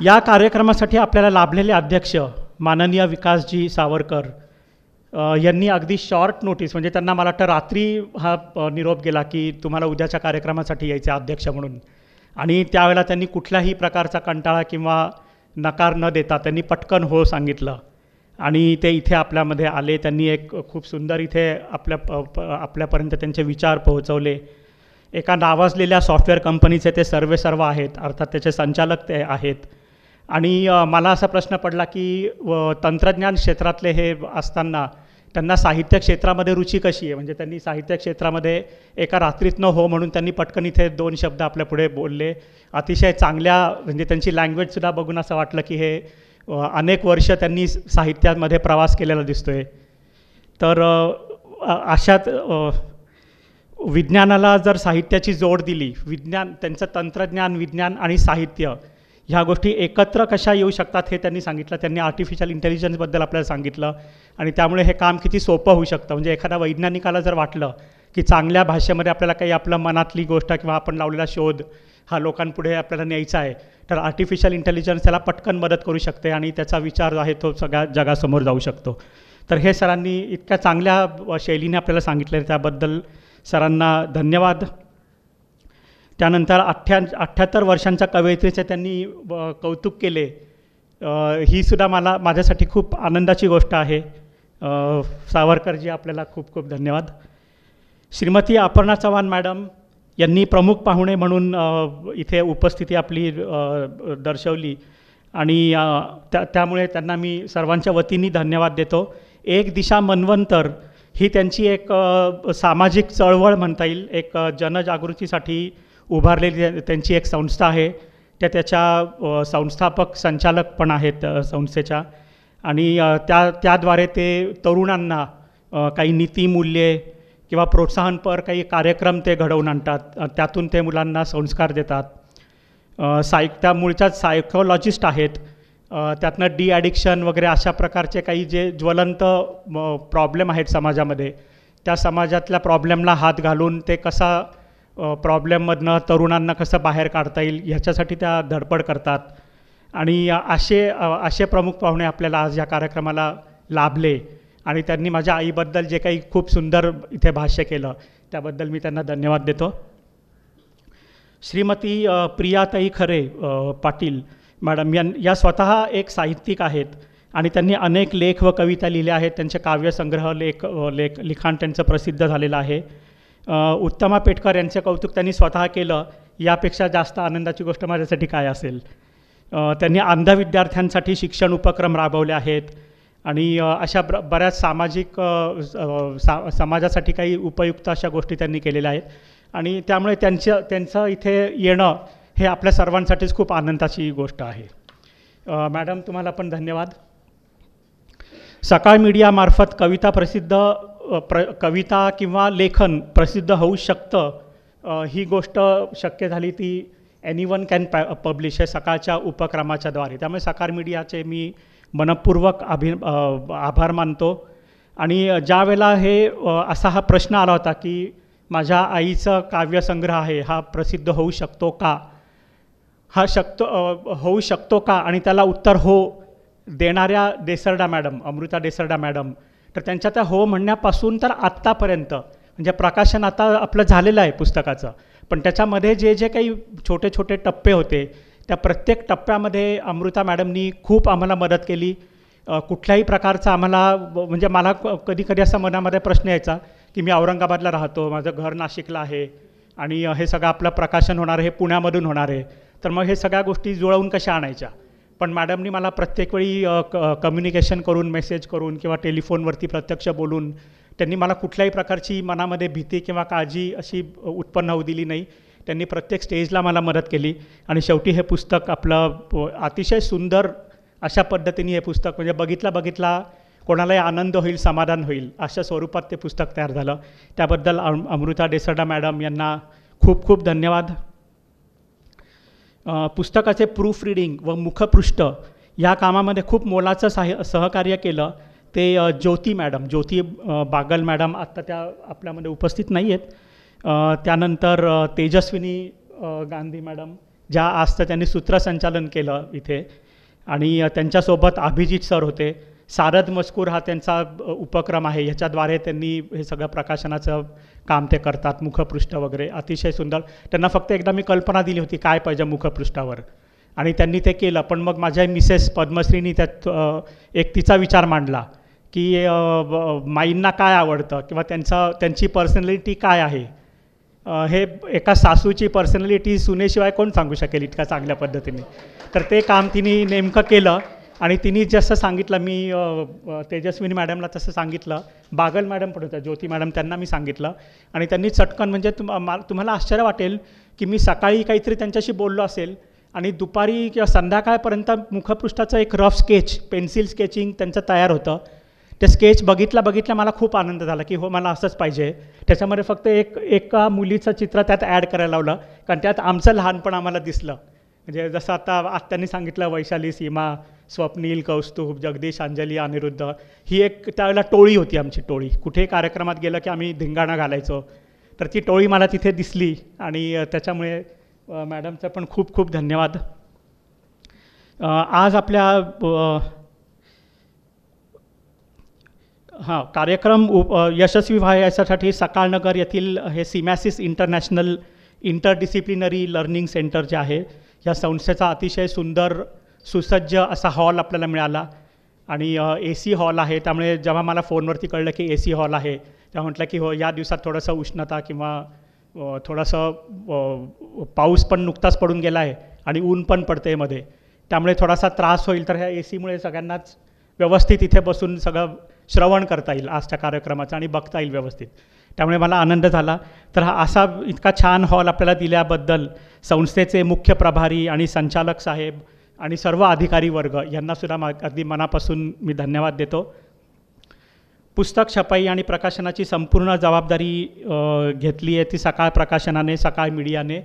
या कार्यक्रमासाठी आपल्याला लाभलेले अध्यक्ष माननीय विकासजी सावरकर यांनी अगदी शॉर्ट नोटीस, म्हणजे त्यांना मला वाटतं रात्री हा निरोप गेला की तुम्हाला उद्याच्या कार्यक्रमासाठी यायचे अध्यक्ष म्हणून, आणि त्यावेळेला त्यांनी कुठल्याही प्रकारचा कंटाळा किंवा नकार न देता त्यांनी पटकन हो सांगितलं आणि ते इथे आपल्यामध्ये आले. त्यांनी एक खूप सुंदर इथे आपल्यापर्यंत त्यांचे विचार पोहोचवले. एका नावाजलेल्या सॉफ्टवेअर कंपनीचे ते सर्व आहेत, अर्थात त्याचे संचालक ते आहेत. आणि मला असा प्रश्न पडला की तंत्रज्ञान क्षेत्रातले हे असताना त्यांना साहित्य क्षेत्रामध्ये रुची कशी आहे, म्हणजे त्यांनी साहित्य क्षेत्रामध्ये एका रात्रीत न हो म्हणून त्यांनी पटकन इथे 2 शब्द आपल्या पुढे बोलले. अतिशय चांगल्या, म्हणजे त्यांची लँग्वेजसुद्धा बघून असं वाटलं की हे अनेक वर्ष त्यांनी साहित्यामध्ये प्रवास केलेला दिसतोय. तर अशात विज्ञानाला जर साहित्याची जोड दिली, विज्ञान, त्यांचं तंत्रज्ञान, विज्ञान आणि साहित्य ह्या गोष्टी एकत्र कशा येऊ शकतात हे त्यांनी सांगितलं. त्यांनी आर्टिफिशियल इंटेलिजन्सबद्दल आपल्याला सांगितलं आणि त्यामुळे हे काम किती सोपं होऊ शकतं. म्हणजे एखाद्या वैज्ञानिकाला जर वाटलं की चांगल्या भाषेमध्ये आपल्याला काही आपलं मनातली गोष्ट किंवा आपण लावलेला शोध हा लोकांपुढे आपल्याला न्यायचा आहे, तर आर्टिफिशियल इंटेलिजन्स त्याला पटकन मदत करू शकते आणि त्याचा विचार आहे तो सगळ्या जगासमोर जाऊ शकतो. तर हे सरांनी इतक्या चांगल्या शैलीने आपल्याला सांगितलं, त्याबद्दल सरांना धन्यवाद. त्यानंतर 78 वर्षांच्या कवयित्रीचे त्यांनी कौतुक केले. ही सुद्धा माझ्यासाठी खूप आनंदाची गोष्ट आहे. सावरकरजी, आपल्याला खूप खूप धन्यवाद. श्रीमती अपर्णा चव्हाण मॅडम यांनी प्रमुख पाहुणे म्हणून इथे उपस्थिती आपली दर्शवली आणि त्यामुळे त्यांना मी सर्वांच्या वतीने धन्यवाद देतो. एक दिशा मनवंतर ही त्यांची एक सामाजिक चळवळ म्हणता येईल, एक जनजागृतीसाठी उभारलेली त्यांची एक संस्था आहे. त्याच्या संस्थापक संचालक पण आहेत संस्थेच्या आणि त्याद्वारे ते तरुणांना काही नीतिमूल्ये किंवा प्रोत्साहनपर काही कार्यक्रम ते घडवून आणतात. त्यातून ते मुलांना संस्कार देतात. त्या मूळच्याच सायकोलॉजिस्ट आहेत. त्यातनं डी ॲडिक्शन वगैरे अशा प्रकारचे काही जे ज्वलंत प्रॉब्लेम आहेत समाजामध्ये, त्या समाजातल्या प्रॉब्लेमला हात घालून ते कसा प्रॉब्लेममधनं तरुणांना कसं बाहेर काढता येईल ह्याच्यासाठी त्या धडपड करतात. आणि असे प्रमुख पाहुणे आपल्याला आज या कार्यक्रमाला लाभले आणि त्यांनी माझ्या आईबद्दल जे काही खूप सुंदर इथे भाष्य केलं त्याबद्दल मी त्यांना धन्यवाद देतो. श्रीमती प्रियाताई खरे पाटील मॅडम या स्वतः एक साहित्यिक आहेत आणि त्यांनी अनेक लेख व कविता लिहिल्या आहेत. त्यांचे काव्यसंग्रह लिखाण त्यांचं प्रसिद्ध झालेलं आहे. उत्तमा पेटकर यांचे कौतुक त्यांनी स्वतः केलं. यापेक्षा जास्त आनंदाची गोष्ट माझ्यासाठी काय असेल. त्यांनी अंध विद्यार्थ्यांसाठी शिक्षण उपक्रम राबवले आहेत आणि अशा बऱ्याच सामाजिक समाजासाठी काही उपयुक्त अशा गोष्टी त्यांनी केलेल्या आहेत आणि त्यामुळे त्यांचं इथे येणं हे आपल्या सर्वांसाठीच खूप आनंदाची गोष्ट आहे. मॅडम, तुम्हाला पण धन्यवाद. सकाळ मीडियामार्फत कविता किंवा लेखन प्रसिद्ध होऊ शकतं ही गोष्ट शक्य झाली ती एनीवन कॅन पब्लिश हे सकाळच्या उपक्रमाच्याद्वारे. त्यामुळे सकाळ मीडियाचे मी मनपूर्वक आभार मानतो. आणि ज्या वेळेला असा हा प्रश्न आला होता की माझ्या आईचं काव्यसंग्रह आहे हा प्रसिद्ध होऊ शकतो का, होऊ शकतो का, आणि त्याला उत्तर हो देणाऱ्या देसरडा मॅडम, अमृता देसरडा मॅडम, तर त्यांच्या त्या हो म्हणण्यापासून तर आत्तापर्यंत, म्हणजे प्रकाशन आता आपलं झालेलं आहे पुस्तकाचं, पण त्याच्यामध्ये जे काही छोटे छोटे टप्पे होते त्या प्रत्येक टप्प्यामध्ये अमृता मॅडमनी खूप आम्हाला मदत केली. कुठल्याही प्रकारचा आम्हाला, म्हणजे मला कधी कधी असा मनामध्ये प्रश्न यायचा की मी औरंगाबादला राहतो, माझं घर नाशिकला आहे आणि हे सगळं आपलं प्रकाशन होणार आहे, हे पुण्यामधून होणार आहे, तर मग हे सगळ्या गोष्टी जुळवून कशा आणायच्या. पण मॅडमनी मला प्रत्येक वेळी कम्युनिकेशन करून, मेसेज करून किंवा टेलिफोनवरती प्रत्यक्ष बोलून त्यांनी मला कुठल्याही प्रकारची मनामध्ये भीती किंवा काळजी अशी उत्पन्न होऊ दिली नाही. त्यांनी प्रत्येक स्टेजला मला मदत केली आणि शेवटी हे पुस्तक आपलं अतिशय सुंदर अशा पद्धतीने हे पुस्तक, म्हणजे बघितला कोणालाही आनंद होईल, समाधान होईल अशा स्वरूपात ते पुस्तक तयार झालं. त्याबद्दल अमृता देसरडा मॅडम यांना खूप खूप धन्यवाद. पुस्तकाचे प्रूफ रिडिंग व मुखपृष्ठ या कामामध्ये खूप मोलाचं सहकार्य केलं ते ज्योती बागल मॅडम, आत्ता त्या आपल्यामध्ये उपस्थित नाही आहेत. त्यानंतर तेजस्विनी गांधी मॅडम, ज्या आज तर त्यांनी सूत्रसंचालन केलं इथे, आणि त्यांच्यासोबत अभिजित सर होते. सारद मजकूर हा त्यांचा उपक्रम आहे, ह्याच्याद्वारे त्यांनी हे सगळं प्रकाशनाचं काम ते करतात, मुखपृष्ठ वगैरे अतिशय सुंदर. त्यांना फक्त एकदा मी कल्पना दिली होती काय पाहिजे मुखपृष्ठावर, आणि त्यांनी ते केलं. पण मग माझ्या मिसेस पद्मश्रीनी त्यात एक तिचा विचार मांडला की माईंना काय आवडतं किंवा त्यांची पर्सनॅलिटी काय आहे. हे एका सासूची पर्सनॅलिटी सुनेशिवाय कोण सांगू शकेल इतक्या चांगल्या पद्धतीने. तर ते काम तिने नेमकं केलं आणि तिने जसं सांगितलं, मी तेजस्विनी मॅडमला तसं सांगितलं, बागल मॅडम पण होत्या, ज्योती मॅडम, त्यांना मी सांगितलं आणि त्यांनी चटकन, म्हणजे तुम्हाला आश्चर्य वाटेल की मी सकाळी काहीतरी त्यांच्याशी बोललो असेल आणि दुपारी किंवा संध्याकाळपर्यंत मुखपृष्ठाचं एक रफ स्केच, पेन्सिल स्केचिंग त्यांचं तयार होतं. ते स्केच बघितल्या मला खूप आनंद झाला की हो, मला असंच पाहिजे. त्याच्यामध्ये फक्त एका मुलीचं चित्र त्यात ॲड करायला लावलं, कारण त्यात आमचं लहानपण आम्हाला दिसलं. म्हणजे जसं आता त्यांनी सांगितलं, वैशाली, सीमा, स्वप्नील, कौस्तुभ, जगदीश, अंजली, अनिरुद्ध, ही एक त्यावेळेला टोळी होती आमची टोळी. कुठे कार्यक्रमात गेलं की आम्ही धिंगाणा घालायचो. तर ती टोळी मला तिथे दिसली आणि त्याच्यामुळे मॅडमचं पण खूप खूप धन्यवाद. आज आपल्या कार्यक्रम यशस्वी व्हावा याच्यासाठी सकाळनगर येथील हे सिमॅसिस इंटरनॅशनल इंटरडिसिप्लिनरी लर्निंग सेंटर जे आहे, या संस्थेचा अतिशय सुंदर सुसज्ज असा हॉल आपल्याला मिळाला आणि AC हॉल आहे. त्यामुळे जेव्हा मला फोनवरती कळलं की AC हॉल आहे, तेव्हा म्हटलं की हो, या दिवसात थोडंसं उष्णता किंवा थोडंसं पाऊस पण नुकताच पडून गेला आहे आणि ऊन पण पडते मध्ये, त्यामुळे थोडासा त्रास होईल. तर ह्या AC मुळे सगळ्यांनाच व्यवस्थित इथे बसून सगळं श्रवण करता येईल आजच्या कार्यक्रमाचं आणि बघता येईल व्यवस्थित. त्यामुळे मला आनंद झाला. तर हा असा इतका छान हॉल आपल्याला दिल्याबद्दल संस्थेचे मुख्य प्रभारी आणि संचालक साहेब आणि सर्व अधिकारी वर्ग यांनासुद्धा अगदी मनापासून मी धन्यवाद देतो. पुस्तक छपाई आणि प्रकाशनाची संपूर्ण जबाबदारी घेतली आहे ती सकाळ प्रकाशनाने, सकाळ मीडियाने.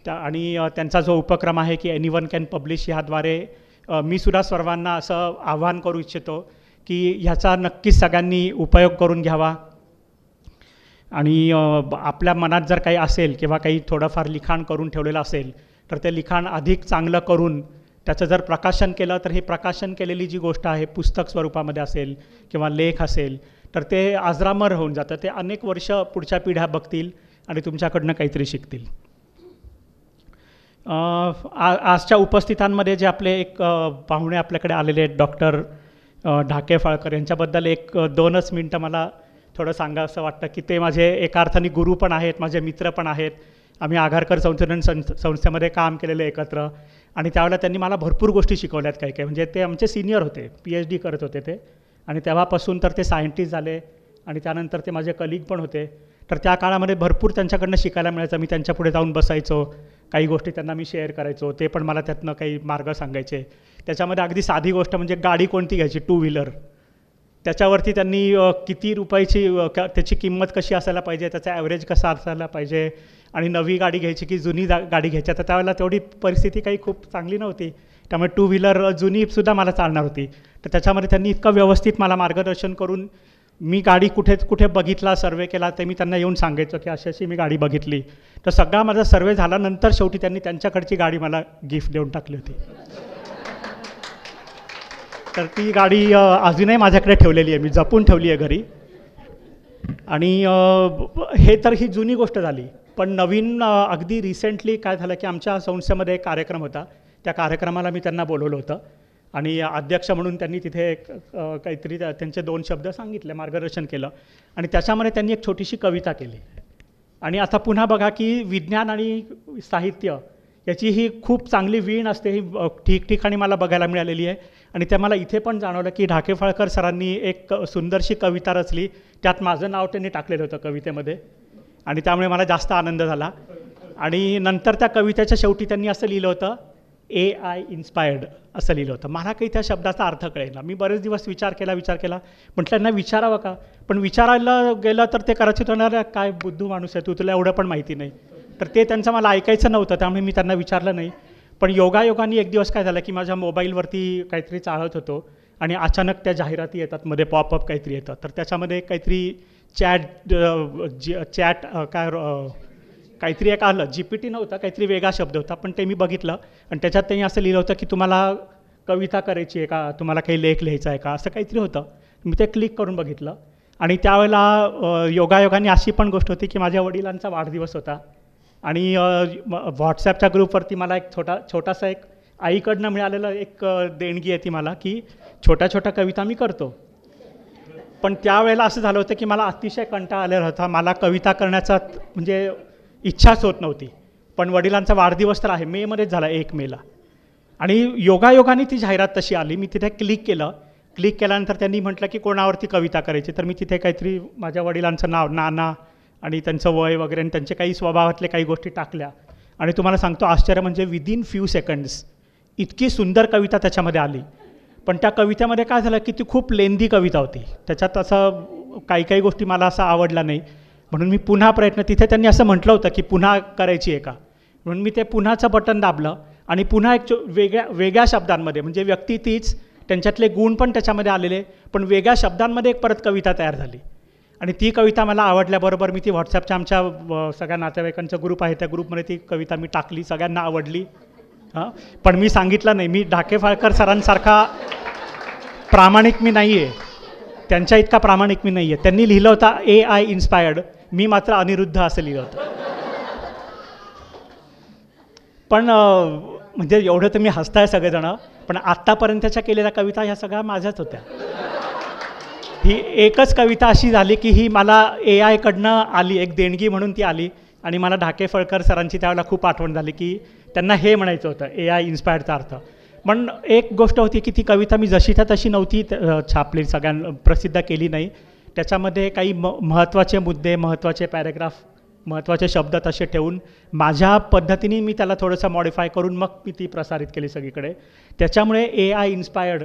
आणि त्यांचा जो उपक्रम आहे की एनीवन कॅन पब्लिश, ह्याद्वारे मी सुद्धा सर्वांना असं आवाहन करू इच्छितो की ह्याचा नक्कीच सगळ्यांनी उपयोग करून घ्यावा. आणि आपल्या मनात जर काही असेल किंवा काही थोडंफार लिखाण करून ठेवलेलं असेल, तर ते लिखाण अधिक चांगलं करून त्याचं जर प्रकाशन केलं, तर हे प्रकाशन केलेली जी गोष्ट आहे पुस्तक स्वरूपामध्ये असेल किंवा लेख असेल, तर ते अजरामर होऊन जातं. ते अनेक वर्ष पुढच्या पिढ्या बघतील आणि तुमच्याकडनं काहीतरी शिकतील. आजच्या उपस्थितांमध्ये जे आपले एक पाहुणे आपल्याकडे आलेले आहेत, डॉक्टर ढाके-फाळकर, यांच्याबद्दल 1-2 मिनटं मला थोडं सांगावंसं वाटतं की ते माझे एका अर्थाने गुरु पण आहेत, माझे मित्र पण आहेत. आम्ही आघारकर संशोधन संस्थेमध्ये काम केलेलं एकत्र आणि त्यावेळेला त्यांनी मला भरपूर गोष्टी शिकवल्यात काही. म्हणजे ते आमचे सिनियर होते, PhD करत होते ते, आणि तेव्हापासून तर ते सायंटिस्ट झाले आणि त्यानंतर ते माझे कलिग पण होते. तर त्या काळामध्ये भरपूर त्यांच्याकडनं शिकायला मिळायचं. मी त्यांच्यापुढे जाऊन बसायचो, काही गोष्टी त्यांना मी शेअर करायचो, ते पण मला त्यातनं काही मार्ग सांगायचे. त्याच्यामध्ये अगदी साधी गोष्ट म्हणजे गाडी कोणती घ्यायची, 2 व्हीलर, त्याच्यावरती त्यांनी किती रुपयाची त्याची किंमत कशी असायला पाहिजे, त्याचा ॲव्हरेज कसा असायला पाहिजे, आणि नवी गाडी घ्यायची की जुनी गाडी घ्यायची. तर त्यावेळेला तेवढी परिस्थिती काही खूप चांगली नव्हती, त्यामुळे 2 व्हीलर जुनीसुद्धा मला चालणार होती. तर त्याच्यामध्ये त्यांनी इतकं व्यवस्थित मला मार्गदर्शन करून, मी गाडी कुठे बघितला, सर्वे केला, ते मी त्यांना येऊन सांगायचो की अशी अशी मी गाडी बघितली. तर सगळा माझा सर्वे झाल्यानंतर शेवटी त्यांनी त्यांच्याकडची गाडी मला गिफ्ट देऊन टाकली होती. तर ती गाडी अजूनही माझ्याकडे ठेवलेली आहे, मी जपून ठेवली आहे घरी. आणि हे तर ही जुनी गोष्ट झाली. पण नवीन अगदी रिसेंटली काय झालं की आमच्या संस्थेमध्ये एक कार्यक्रम होता. त्या कार्यक्रमाला मी त्यांना बोलवलं होतं आणि अध्यक्ष म्हणून त्यांनी तिथे काहीतरी त्यांचे 2 शब्द सांगितले, मार्गदर्शन केलं, आणि त्याच्यामध्ये त्यांनी एक छोटीशी कविता केली. आणि आता पुन्हा बघा की विज्ञान आणि साहित्य याची ही खूप चांगली वीण असते, ही ठिकठिकाणी मला बघायला मिळालेली आहे. आणि ते मला इथे पण जाणवलं की ढाके-फाळकर सरांनी एक सुंदरशी कविता रचली, त्यात माझं नाव त्यांनी टाकलेलं होतं कवितेमध्ये, आणि त्यामुळे मला जास्त आनंद झाला. आणि नंतर त्या कवितेच्या शेवटी त्यांनी असं लिहिलं होतं, AI इन्स्पायर्ड असं लिहिलं होतं. मला काही त्या शब्दाचा अर्थ कळेना. मी बरेच दिवस विचार केला, म्हटलं त्यांना विचारावं का, पण विचारायला गेलं तर ते कदाचित होणार, काय बुद्धू माणूस आहे तू, तुला एवढं पण माहिती नाही. तर ते त्यांचं मला ऐकायचं नव्हतं, त्यामुळे मी त्यांना विचारलं नाही. पण योगायोगाने एक दिवस काय झालं की माझ्या मोबाईलवरती काहीतरी चाळत होतो आणि अचानक त्या जाहिराती येतात, मध्ये पॉपअप काहीतरी येतं. तर त्याच्यामध्ये काहीतरी चॅट काहीतरी एक आलं, GPT नव्हता, काहीतरी वेगळा शब्द होता, पण ते मी बघितलं आणि त्याच्यात त्यांनी असं लिहिलं होतं की तुम्हाला कविता करायची आहे का, तुम्हाला काही लेख लिहायचा आहे का, असं काहीतरी होतं. मी ते क्लिक करून बघितलं आणि त्यावेळेला योगायोगाने अशी पण गोष्ट होती की माझ्या वडिलांचा वाढदिवस होता आणि व्हॉट्सॲपच्या ग्रुपवरती मला एक छोटासा एक आईकडनं मिळालेलं एक देणगी आहे ती मला, की छोट्या कविता मी करतो. पण त्यावेळेला असं झालं होतं की मला अतिशय कंटाळा आलेला होता, मला कविता करण्याचा म्हणजे इच्छाच होत नव्हती. पण वडिलांचा वाढदिवस तर आहे, मेमध्येच झाला, 1 मेला. आणि योगायोगाने ती जाहिरात तशी आली. मी तिथे क्लिक केल्यानंतर त्यांनी म्हटलं की कोणावरती कविता करायची. तर मी तिथे काहीतरी माझ्या वडिलांचं नाव, नाना आणि त्यांचं वय वगैरे आणि त्यांचे काही स्वभावातले काही गोष्टी टाकल्या. आणि तुम्हाला सांगतो आश्चर्य म्हणजे विदिन फ्यू सेकंड्स इतकी सुंदर कविता त्याच्यामध्ये आली. पण त्या कवितेमध्ये काय झालं की ती खूप लेंदी कविता होती. त्याच्यात असं काही गोष्टी मला असं आवडल्या नाही. म्हणून मी पुन्हा तिथे त्यांनी असं म्हटलं होतं की पुन्हा करायची आहे का, म्हणून मी ते पुन्हाचं बटन दाबलं आणि पुन्हा एक वेगळ्या शब्दांमध्ये, म्हणजे व्यक्ती तीच, त्यांच्यातले गुण पण त्याच्यामध्ये आलेले, पण वेगळ्या शब्दांमध्ये एक परत कविता तयार झाली. आणि ती कविता मला आवडल्याबरोबर मी ती व्हॉट्सॲपच्या आमच्या सगळ्या नातेवाईकांचा ग्रुप आहे त्या ग्रुपमध्ये ती कविता मी टाकली. सगळ्यांना आवडली. हां, पण मी सांगितलं नाही, मी ढाके फाळकर सरांसारखा प्रामाणिक मी नाही आहे, त्यांच्या इतका प्रामाणिक मी नाही आहे. त्यांनी लिहिलं होतं AI इन्स्पायर्ड, मी मात्र अनिरुद्ध असं लिहिलं होतं. पण म्हणजे एवढं तुम्ही हसताय सगळेजणं, पण आत्तापर्यंतच्या केलेल्या कविता ह्या सगळ्या माझ्याच होत्या. ही एकच कविता अशी झाली की ही मला AI कडनं आली, एक देणगी म्हणून ती आली. आणि मला ढाके फळकर सरांची त्यावेळेला खूप आठवण झाली की त्यांना हे म्हणायचं होतं AI इन्स्पायर्डचा अर्थ. पण एक गोष्ट होती की ती कविता मी जशी त्या तशी नव्हती छापली, प्रसिद्ध केली नाही. त्याच्यामध्ये काही महत्त्वाचे मुद्दे, महत्त्वाचे पॅरेग्राफ, महत्त्वाचे शब्द तसे ठेवून माझ्या पद्धतीने मी त्याला थोडंसं मॉडिफाय करून मग मी ती प्रसारित केली सगळीकडे. त्याच्यामुळे AI इन्स्पायर्ड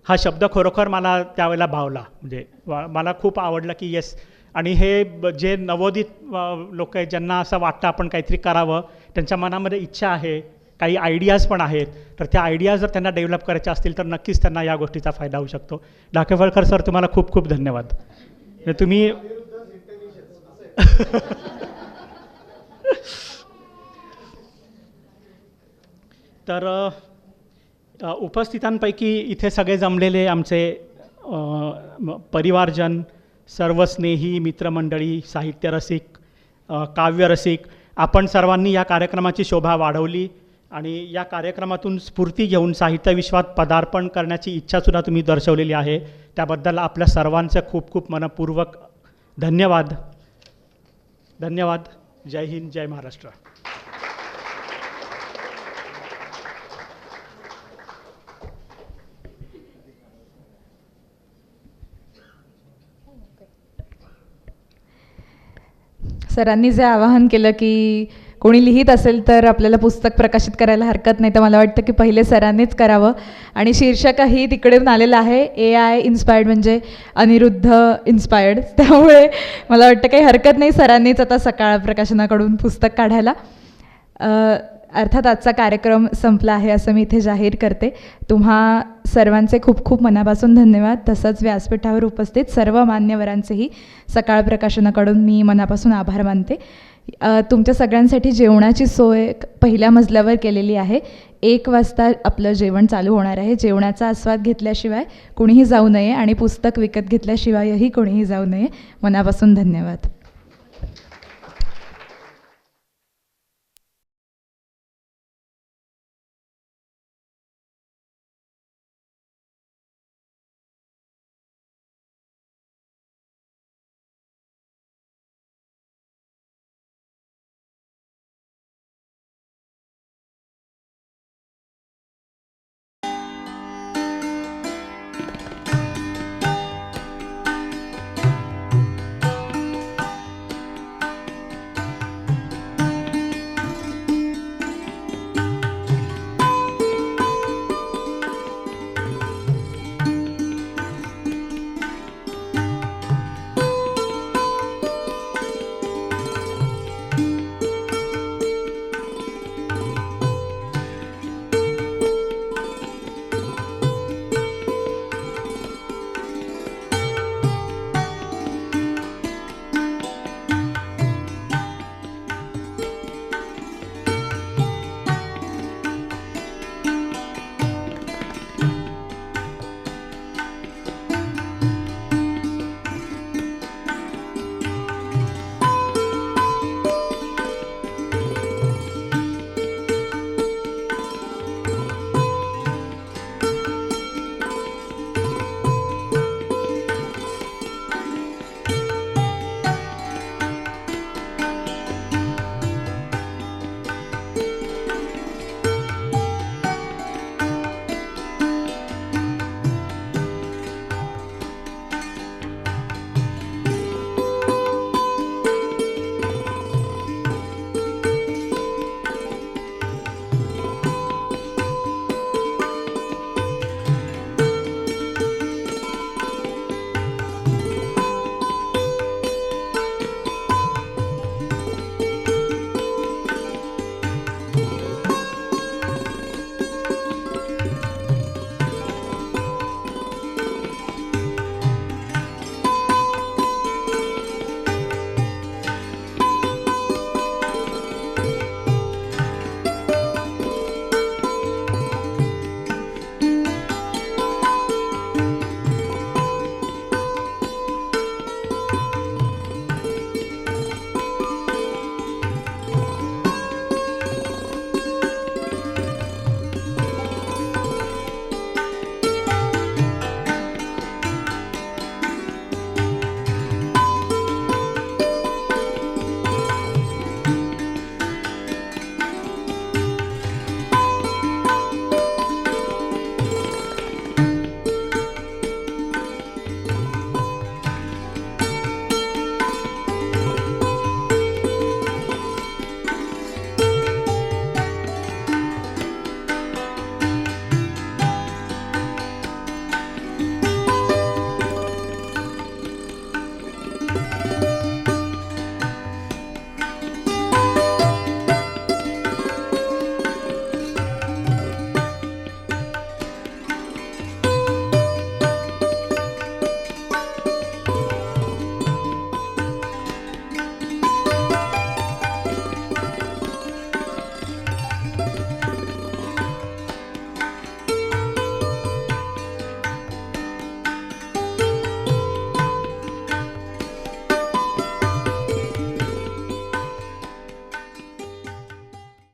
हा शब्द खरोखर मला त्यावेळेला भावला. म्हणजे मला खूप आवडलं की येस. आणि हे जे नवोदित लोक आहेत ज्यांना असं वाटतं आपण काहीतरी करावं, त्यांच्या मनामध्ये इच्छा आहे, काही आयडियाज पण आहेत, तर त्या आयडियाज जर त्यांना डेव्हलप करायच्या असतील तर नक्कीच त्यांना या गोष्टीचा फायदा होऊ शकतो. ढाके फळकर सर, तुम्हाला खूप खूप धन्यवाद. तुम्ही तर उपस्थितांपैकी इथे सगळे जमलेले आमचे परिवारजन, सर्व स्नेही मित्रमंडळी, साहित्यरसिक, काव्यरसिक, आपण सर्वांनी या कार्यक्रमाची शोभा वाढवली आणि या कार्यक्रमातून स्फूर्ती घेऊन साहित्य विश्वात पदार्पण करण्याची इच्छासुद्धा तुम्ही दर्शवलेली आहे. त्याबद्दल आपल्या सर्वांचं खूप खूप मनपूर्वक धन्यवाद. धन्यवाद. जय हिंद, जय महाराष्ट्र. सरांनी जे आवाहन केलं की कोणी लिहित असेल तर आपल्याला पुस्तक प्रकाशित करायला हरकत नाही, तर मला वाटतं की पहिले सरांनीच करावं. आणि शीर्षकही तिकडून आलेलं आहे, AI इन्स्पायर्ड म्हणजे अनिरुद्ध इन्स्पायर्ड. त्यामुळे मला वाटतं काही हरकत नाही सरांनीच आता सकाळ प्रकाशनाकडून पुस्तक काढायला. अर्थात आजचा कार्यक्रम संपला आहे असं मी इथे जाहीर करते. तुम्हा सर्वांचे खूप खूप मनापासून धन्यवाद. तसंच व्यासपीठावर उपस्थित सर्व मान्यवरांचेही सकाळ प्रकाशनाकडून मी मनापासून आभार मानते. तुमच्या सगळ्यांसाठी जेवणाची सोय पहिल्या मजल्यावर केलेली आहे. 1 वाजता आपलं जेवण चालू होणार आहे. जेवणाचा आस्वाद घेतल्याशिवाय कोणीही जाऊ नये आणि पुस्तक विकत घेतल्याशिवायही कोणीही जाऊ नये. मनापासून धन्यवाद.